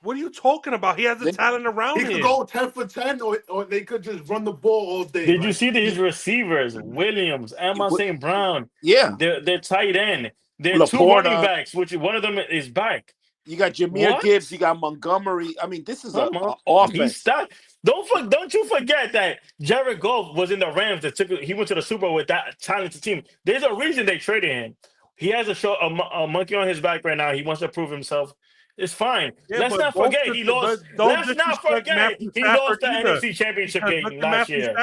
What are you talking about? He has the talent around him. He could go 10 for 10, or they could just run the ball all day. Did you see his receivers? Williams, Emma St. Brown. Yeah. They're tight end. They're Laporta. 2 running backs, which one of them is back. You got Jahmyr Gibbs. You got Montgomery. This is an offense. Don't you forget that Jared Goff was in the Rams. He went to the Super Bowl with that talented team. There's a reason they traded him. He has a monkey on his back right now. He wants to prove himself. It's fine. Yeah, let's not forget he lost. Let's not forget he lost the NFC Championship game last year.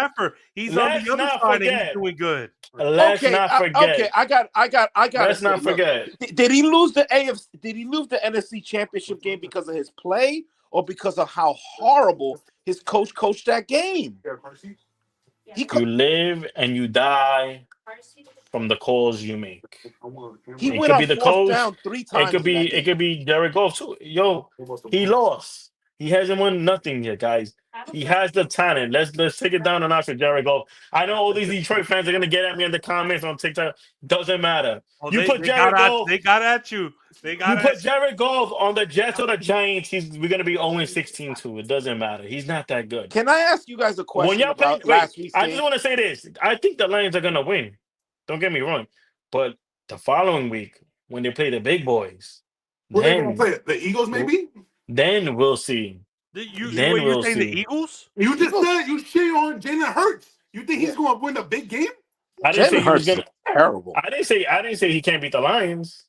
He's on the other side and he's doing good. Let's not forget. Okay, I got. Let's not forget. Did he lose the AFC? Did he lose the NFC Championship game because of his play or because of how horrible his coach coached that game? You live and you die from the calls you make. He went on fourth down 3 times. It could be Jared Goff too. Yo, he lost. He hasn't won nothing yet, guys. He has the talent. Let's take it down a notch with Jared Goff. I know all these Detroit fans are gonna get at me in the comments on TikTok. Doesn't matter. You put Jared Goff. They got at you. You put Jared Goff on the Jets or the Giants. We're gonna be 0-16 too. It doesn't matter. He's not that good. Can I ask you guys a question about last week's game? I just want to say this. I think the Lions are gonna win. Don't get me wrong, but the following week when they play the big boys, who they gonna play? The Eagles, maybe? Then we'll see. You're saying the Eagles? You just said you shit on Jalen Hurts. You think he's going to win a big game? I didn't say he was gonna. Terrible. I didn't say he can't beat the Lions.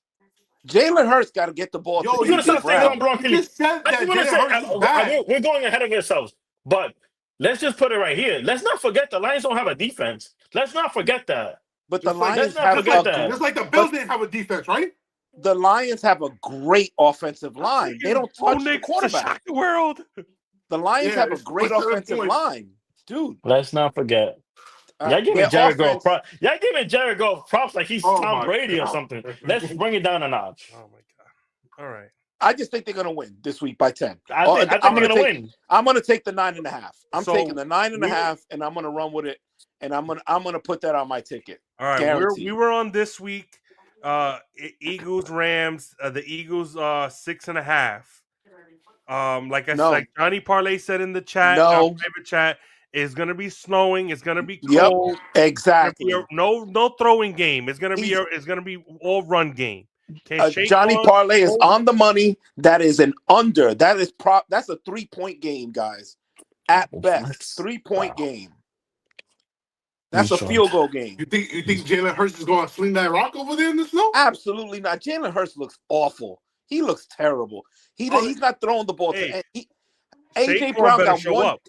Jalen Hurts got to get the ball. You're gonna stop saying on Broncos. Just said that we're going ahead of ourselves, but let's just put it right here. Let's not forget the Lions don't have a defense. Let's not forget that. But the Lions have just like the Bills didn't have a defense, right? The Lions have a great offensive line. They don't touch the quarterback. The world. The Lions have a great offensive line, dude. Let's not forget. Y'all giving Jared Goff props. Y'all giving Jared Goff props like he's Tom Brady or something. Let's bring it down a notch. Oh my god! All right. I just think they're gonna win this week by 10. I think they're gonna win. I'm gonna take the 9.5. I'm taking the 9.5, and I'm gonna run with it. And I'm gonna put that on my ticket. All right, we were on this week. Eagles Rams. The Eagles 6.5. Like Johnny Parlay said in the chat, private chat, it's gonna be snowing. It's gonna be cold. Yep, exactly. No throwing game. It's gonna be all run game. Johnny Parlay is on the money. That is an under. That's a 3-point game, guys. At best, 3-point game. That's a field goal game. You think Jalen Hurts is going to sling that rock over there in the snow? Absolutely not. Jalen Hurts looks awful. He looks terrible. He's not throwing the ball Hey, to AJ Saquon Brown better got show one. up.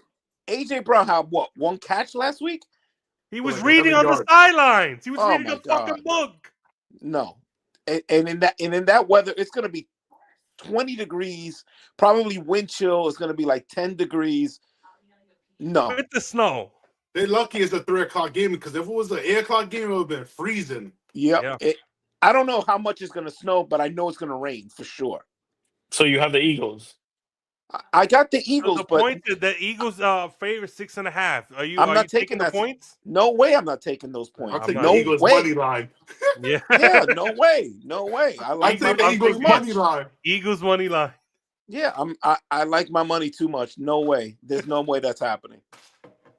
AJ Brown had what? One catch last week? He was Like reading 100 on the yards. sidelines. He was Oh reading my a fucking God. book. No. And in that weather, it's gonna be 20 degrees, probably wind chill is gonna be like 10 degrees. No. With the snow. They're lucky it's a 3:00 game because if it was an 8:00 game, it would have been freezing. Yep. Yeah. I don't know how much it's gonna snow, but I know it's gonna rain for sure. So you have the Eagles. I got the So Eagles, the but point the Eagles favor 6.5. Are you? I'm are not you taking the that. points? No way I'm not taking those points. I'll I'm take not the No either. Eagles way. money line. Yeah. Yeah, no way. No way. I I like my take the money Eagles too money much. line. Eagles money line. Yeah, I like my money too much. No way. There's no way that's happening.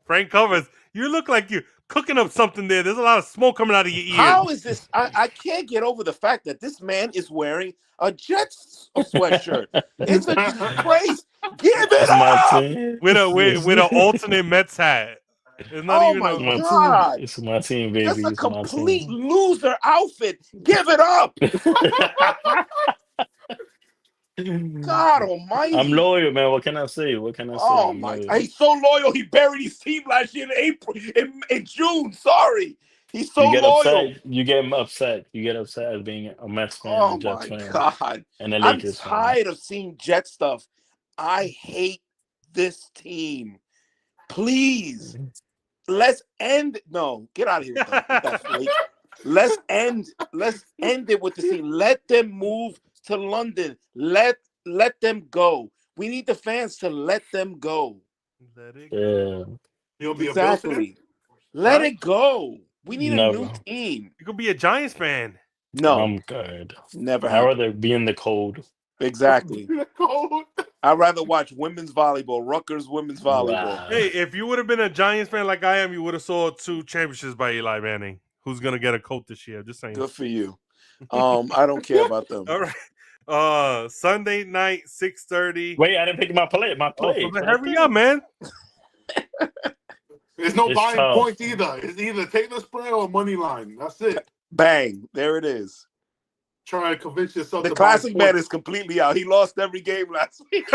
Frank covers. You look like you're cooking up something there. There's a lot of smoke coming out of your ears. How is this? I can't get over the fact that this man is wearing a Jets sweatshirt. It's a disgrace. Give it It's my up. team. with an alternate Mets hat. It's not Oh even my a. It's my God. team. It's my team, baby. That's a It's my complete team. loser outfit. Give it up. God almighty. I'm loyal, man. What can I say? What can I say? Oh I'm my! loyal. He's so loyal. He buried his team last year in April, in June. Sorry, he's so You get loyal. upset. You get upset. You get upset as being a Mets fan, Oh a Jets my fan, God! and a I'm Lakers fan. tired of seeing Jet stuff. I hate this team. Please, let's end. No, get out of here with that flake. Let's end it with the team. Let them move to London. Let them go. We need the fans to let them go. Let it Yeah, He'll be a Bills fan. Exactly. Let Huh? it go. We need a never. new team. You could be a Giants fan. No, I'm good. never I'd happen. rather be in the cold. Exactly. Cold. I'd rather watch women's volleyball, Rutgers women's volleyball. Wow. Hey, if you would have been a Giants fan like I am, you would have saw 2 championships by Eli Manning. Who's gonna get a coat this year? Just saying. Good for you. I don't care about them. All right. Sunday night, 6:30. Wait, I didn't pick my play. My play. Oh, hurry up, man. There's no It's buying tough. points either. It's either take the spread or money line. That's it. Bang. There it is. Try to convince yourself The to classic buy man points. is completely out. He lost every game last week.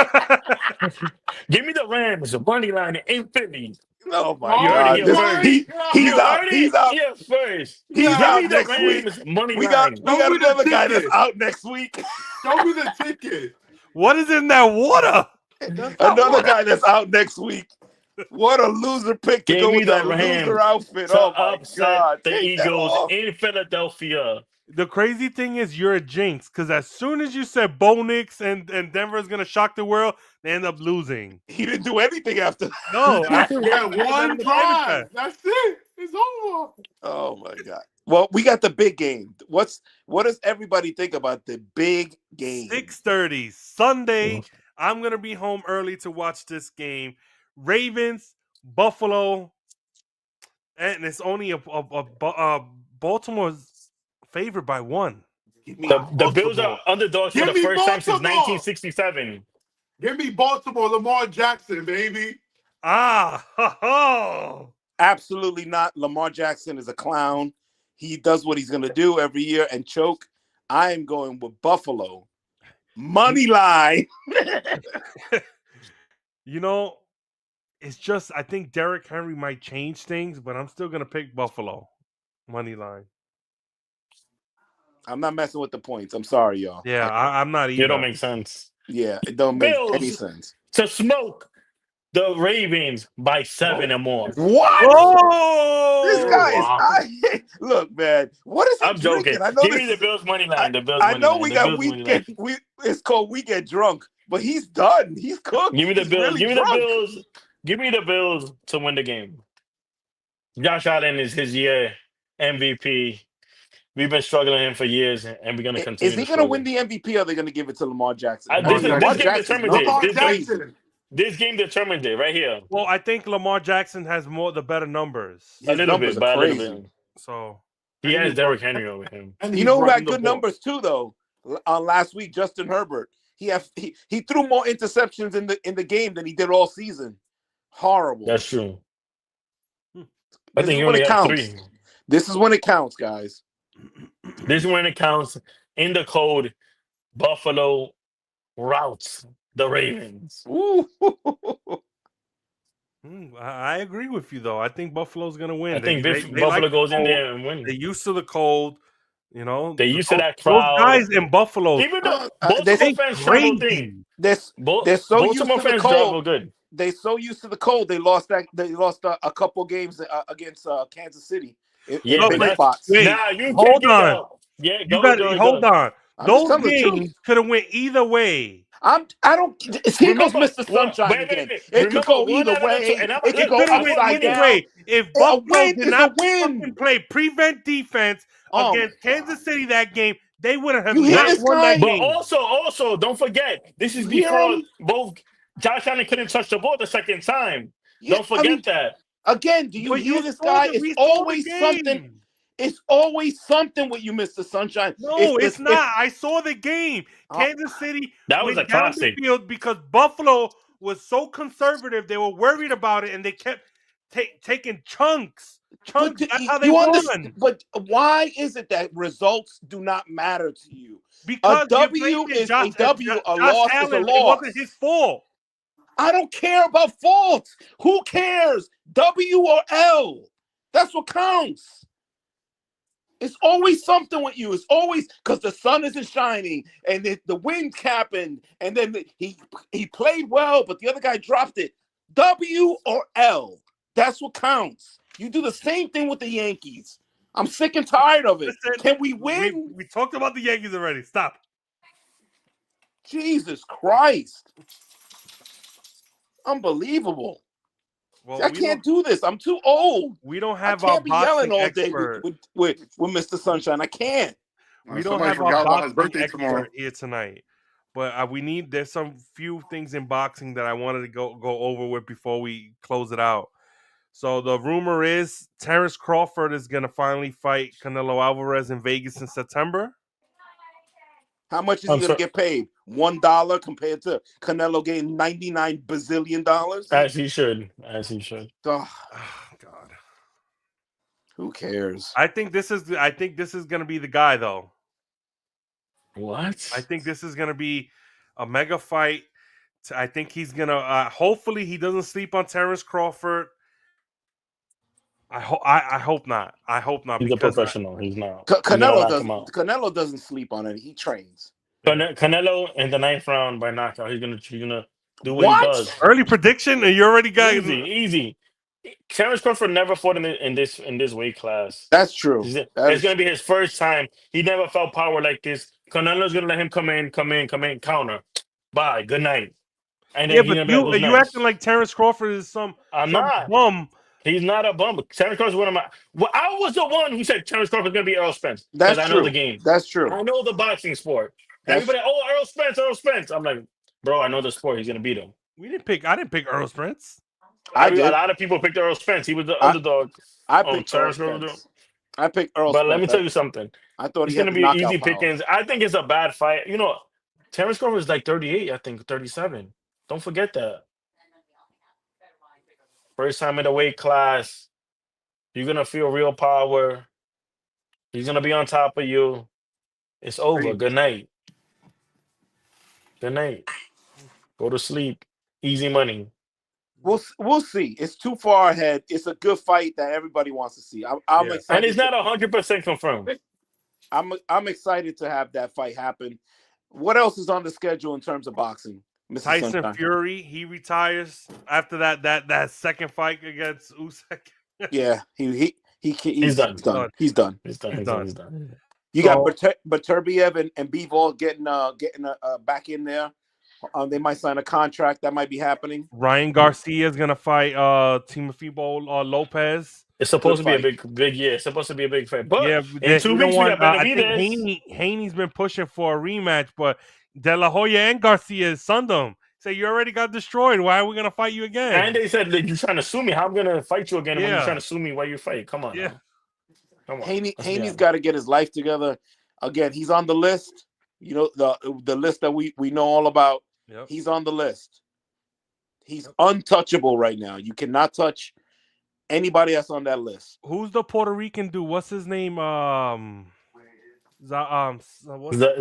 Give me the Rams, the money line, at 850. Oh my You heard God. it here first. He's You out. heard He's it out. here first. He's Yeah. out Give me next the week. Rams, money We got line. Show me the another guy that's ticket. out next week. Show me the ticket. What is in that water? Another guy that's out next week. What a loser pick to Give go me with the that Rams loser outfit. to Oh my upset God. the Take that Eagles off. in Philadelphia. The crazy thing is you're a jinx because as soon as you said Bo Nix and Denver is going to shock the world, they end up losing. He didn't do anything after. No. Yeah, one drive. That's it. It's over. Oh my God. Well, we got the big game. What does everybody think about the big game? 6:30 Sunday. I'm going to be home early to watch this game. Ravens, Buffalo, and it's only Baltimore's favored by 1. Give me The Bills are Baltimore. underdogs for Give the me first time since Baltimore. 1967. Give me Baltimore, Lamar Jackson, baby. Absolutely not. Lamar Jackson is a clown. He does what he's going to do every year and choke. I am going with Buffalo. Money line. You know, it's just I think Derrick Henry might change things, but I'm still going to pick Buffalo. Money line. I'm not messing with the points. I'm sorry, y'all. Yeah, I'm not either. It don't make sense. Yeah, it don't make Bills any sense. to smoke the Ravens by 7 or more. What? Whoa! This guy is. Look, man. What is he I'm drinking? joking. I know Give this me the is- Bills money line. The Bills I money know line. we The got Bills money line. it's called We Get Drunk, but he's done. He's cooked. Give me the He's Bills. really Give me drunk. the Bills. Give me the Bills to win the game. Josh Allen is his year MVP. We've been struggling him for years, and we're going to continue. Is he going to win the MVP or are they going to give it to Lamar Jackson? This Lamar game Jackson's determined it. Lamar This game- Jackson. This game determined it right here. Well, I think Lamar Jackson has the better numbers. His A little numbers bit, are by a little crazy. bit. So He has Derrick Henry over him. And You he's know who running had the good ball. numbers too, though? Last week, Justin Herbert. He threw more interceptions in the game than he did all season. Horrible. That's true. I This think is he when only it had counts. 3. This is when it counts, guys. This is when it counts. In the cold, Buffalo routs the Ravens. Ooh. I agree with you though. I think Buffalo's gonna win. I think They like Buffalo the goes in cold. there and wins. They're used to the cold. You know, They used to that those crowd. guys in Buffalo. Even though They Baltimore fans travel crazy. thing. They're so used Baltimore to the fans travel cold. good. They're so used to the cold. They lost a couple games against Kansas City in Yeah, big but spots. Wait, nah, you hold can't get on. that. Yeah, You got hold on. I'm just Those telling the truth. games could have went either way. I don't. Here goes Remember, Mr. Sunshine wait, again. wait. It could Remember, go one either out of the two, way. and It could It go could have went upside either down. way. If A Buffalo win did is not a win. fucking play prevent defense Oh, against my Kansas City that game, they would have You hear not this won guy? that But game. also, don't forget, this is You hear before him? both Josh Allen couldn't touch the ball the second time. Yeah, Don't forget that. Again, do you But hear this saw guy? we It's saw the always game. something. It's always something with you, Mr. Sunshine. No, it's not. I saw the game. Kansas City That was went a down the classic. field because Buffalo was so conservative. They were worried about it, and they kept taking chunks. That's how they won. But why is it that results do not matter to you? Because A W is a W, a loss is a loss. It wasn't his fault. I don't care about faults. Who cares? W or L? That's what counts. It's always something with you. It's always because the sun isn't shining and the wind's capping, and then he played well, but the other guy dropped it. W or L? That's what counts. You do the same thing with the Yankees. I'm sick and tired of it. Listen, Can we win? We talked about the Yankees already. Stop. Jesus Christ. Unbelievable. Well, I can't do this. I'm too old. We don't have I can't be yelling all expert. day with Mr. Sunshine. I can't. We don't have our boxing expert here tonight. But there's some few things in boxing that I wanted to go over with before we close it out. So the rumor is Terence Crawford is going to finally fight Canelo Alvarez in Vegas in September. How much is he going to get paid? $1 compared to Canelo getting $99 bazillion? As he should. Oh, God. Who cares? I think this is going to be the guy, though. What? I think this is going to be a mega fight. I think he's going to hopefully he doesn't sleep on Terence Crawford. I hope not. I hope not. He's a professional. He's not. Canelo doesn't sleep on it. He trains. Canelo in the 9th round by knockout. He's gonna do what he does. Early prediction, and you already got easy. Terence Crawford never fought in this weight class. That's true. It's gonna be his first time. He never felt power like this. Canelo's gonna let him come in, counter. Bye. Good night. And then but you acting like Terence Crawford is some bum. He's not a bum. Terence Crawford is one of my. Well, I was the one who said Terence Crawford is going to be Earl Spence. That's true. I know the game. That's true. I know the boxing sport. Everybody, Earl Spence. I'm like, bro, I know the sport. He's going to beat him. I didn't pick Earl Spence. I did. A lot of people picked Earl Spence. He was the underdog. I picked Earl Spence. I picked Earl Spence. But let me tell you something. I thought it's going to be easy pickings. I think it's a bad fight. Terence Crawford is like 38, I think, 37. Don't forget that. First time in the weight class. You're going to feel real power. He's going to be on top of you. It's over. Good night. Good night. Go to sleep. Easy money. We'll see. It's too far ahead. It's a good fight that everybody wants to see. I'm excited. And it's not 100% confirmed. I'm excited to have that fight happen. What else is on the schedule in terms of boxing? Mr. Tyson Sunshine? Fury, he retires after that second fight against Usyk. Yeah, he's done. He's done. You got Beterbiev and Bivol getting back in there. They might sign a contract. That might be happening. Ryan Garcia is gonna fight Teofimo Lopez. It's supposed to be a big year. It's supposed to be a big fight. But in 2 weeks, we got Benavidez. Haney's been pushing for a rematch, but De La Hoya and Garcia sunned him. Say you already got destroyed. Why are we gonna fight you again? And they said you're trying to sue me. How I'm gonna fight you again when you're trying to sue me while you fight? Come on. Yeah. Come on. Haney's got to get his life together. Again, he's on the list. You know, the list that we know all about. Yep. He's on the list. He's untouchable right now. You cannot touch anybody else on that list. Who's the Puerto Rican dude? What's his name? What's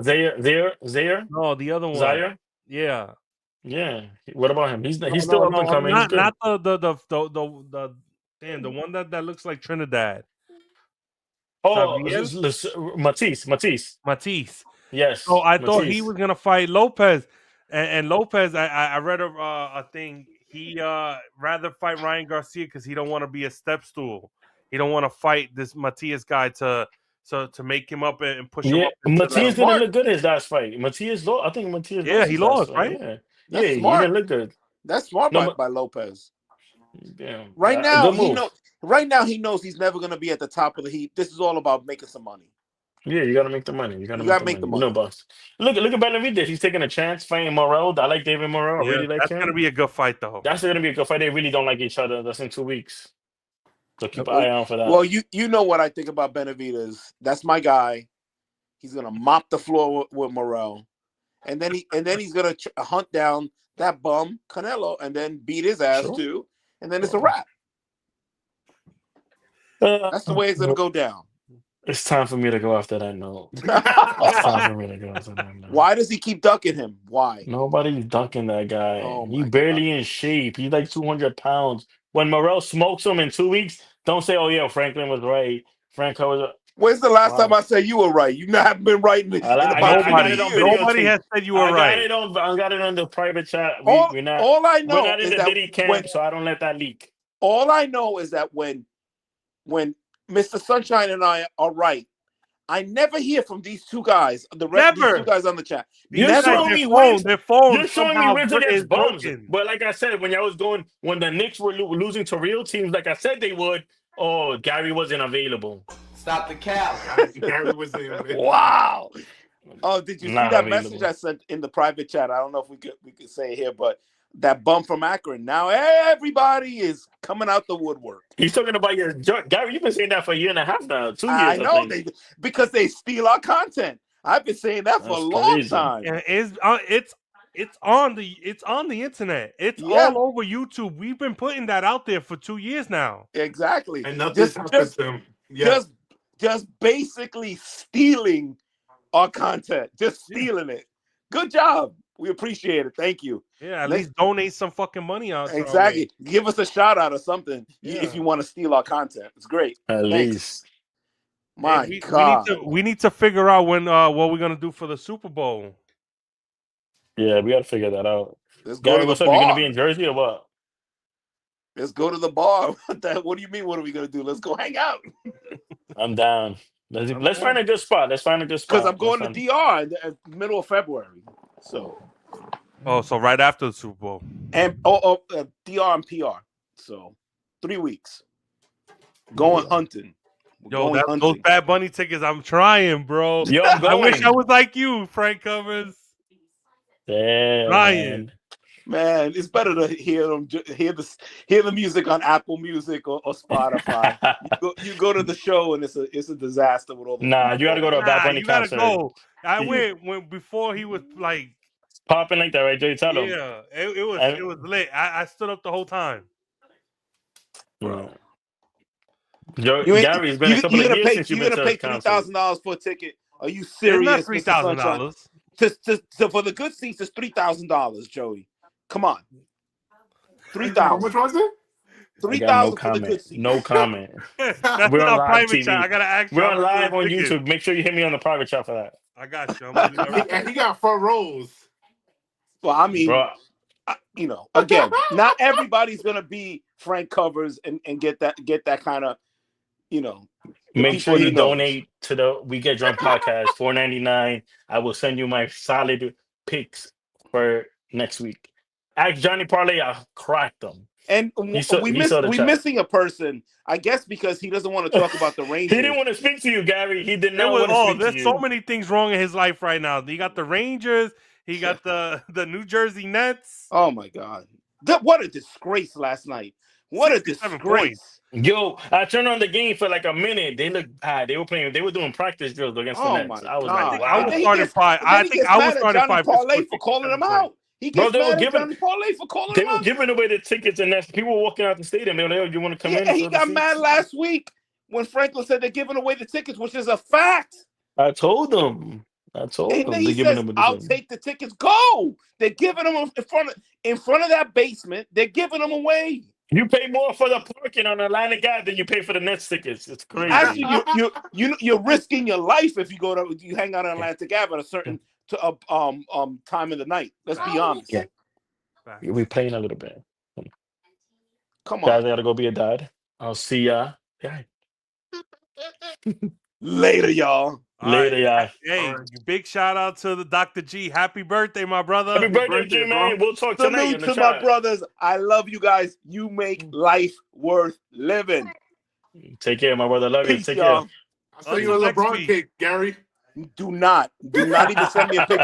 Zaire? no the other one? Zaire? Yeah. Yeah. What about him? He's No, still no, up and no. coming. He's Not good. the damn the one that looks like Trinidad. Oh, Xavier? Matisse. Yes, So I thought he Matisse. was gonna fight Lopez, and Lopez. I read a thing. He rather fight Ryan Garcia because he don't want to be a step stool. He don't want to fight this Matias guy to make him up and push him Yeah, up into Matisse the. didn't look good his last fight. I think Matisse Yeah, lost he his last lost, fight. right? Yeah, That's he smart. didn't look good. That's smart No, by Lopez. damn. Right now, good move. Right now, he knows he's never going to be at the top of the heap. This is all about making some money. Yeah, you gotta make the money. You gotta make the money. You know, boss. Look at Benavidez. He's taking a chance fighting Morel. I like David Morel. I Yeah, really like that's him. gonna be a good fight, though. That's gonna be a good fight. They really don't like each other. That's in 2 weeks. So keep an eye out for that. Well, you know what I think about Benavidez. That's my guy. He's gonna mop the floor with Morel, and then he's gonna hunt down that bum Canelo, and then beat his ass too, and then it's a wrap. That's the way it's gonna go down. It's time for me to go after that note. It's time for me to go after that note. Why does he keep ducking him? Why? Nobody's ducking that guy. Oh He barely in shape. He's like 200 pounds. When Morel smokes him in 2 weeks, don't say, "Oh yeah, Franklin was right." Franco was. When's the last time I said you were right? You haven't been right in about Nobody has said you were right. I got it on the private chat. All I know we're not in is the Diddy camp, when, so I don't let that leak. All I know is that when Mr. Sunshine and I are right, I never hear from these two guys. These two guys on the chat. You're showing me wins. You're showing me wins against bums. But like I said, when the Knicks were losing to real teams, like I said they would. Oh, Gary wasn't available. Stop the cap. Gary wasn't available. Wow. Oh, did you see that available. message I sent in the private chat? I don't know if we could say it here, but that bum from Akron. Now everybody is coming out the woodwork. He's talking about your Gary. You've been saying that for a year and a half now. 2 years. I know because they steal our content. I've been saying that for a long time. And it's on the internet. It's all over YouTube. We've been putting that out there for 2 years now. Exactly. And nothing's happened to him. Yeah. Just basically stealing our content. Just stealing it. Good job. We appreciate it. Thank you. Yeah, at least donate some fucking money out. Exactly. Give us a shout out or something if you want to steal our content. It's great. At least. My God. We need to figure out when what we're gonna do for the Super Bowl. Yeah, we gotta figure that out. Let's Gary, go to what's the up? bar. You gonna be in Jersey or what? Let's go to the bar. What do you mean? What are we gonna do? Let's go hang out. I'm down. Let's find a good spot. Because I'm going to DR in the middle of February. So. Oh, so right after the Super Bowl. And DR and PR. So 3 weeks. Going hunting. Those Bad Bunny tickets, I'm trying, bro. Yo, I'm going. I wish I was like you, Frank Covers. Yeah, Ryan. Man, it's better to hear the music on Apple Music or Spotify. you go to the show and it's a disaster with all the Nah, you gotta go to a Bad Bunny concert. Go. I went when before he was like popping like that, right, Jay? Tell him. Yeah, it was lit. I stood up the whole time. Bro. Gary's been a couple of years since you've been to pay $3,000 for a ticket. Are you serious? It's not $3,000. For the good seats, it's $3,000, Joey. Come on. $3,000. How much was it? $3,000 for the good seats. No comment. That's We're on live private TV. chat. I gotta ask you. We're on live on YouTube. Make sure you hit me on the private chat for that. I got you. And he got 4 rows. Well, I mean, bro. Again, not everybody's gonna be Frank Covers and get that kind of, Make sure you donate to the We Get Drunk podcast, $4.99. I will send you my solid picks for next week. Ask Johnny Parlay, I'll crack them. And we're missing a person, I guess, because he doesn't want to talk about the Rangers. He didn't want to speak to you, Gary. He did not want to speak to you. There's so many things wrong in his life right now. He got the Rangers. He got the New Jersey Nets. Oh, my God. What a disgrace last night. What a disgrace. Yo, I turned on the game for like a minute. They looked bad. They were doing practice drills against the Nets. I was like, wow. I was starting 5. I think I was starting 5 for calling them out. He gets mad at Johnny Parlay for calling him out. They were giving away the tickets, and people were walking out the stadium. They were like, "Oh, you want to come in?" And he got mad last week when Franklin said they're giving away the tickets, which is a fact. I told them. And They're then he giving says, them a "I'll design. take the tickets." Go. They're giving them in front of that basement. They're giving them away. You pay more for the parking on Atlantic Ave than you pay for the Nets tickets. It's crazy. Actually, you're risking your life if you hang out on Atlantic Ave at a certain time of the night. Let's be honest. Yeah. We playing a little bit. Come Guys, on. I gotta go be a dad. I'll see ya. Yeah. Later, y'all. Later, y'all. Hey, big shout out to the Dr. G. Happy birthday, my brother. Happy birthday, G, man. We'll talk tonight Salute in the to chat. my brothers. I love you guys. You make life worth living. Take care, my brother. Love you. Peace, Take y'all. care. I'll send you a LeBron cake, Gary. Do not even send me a picture.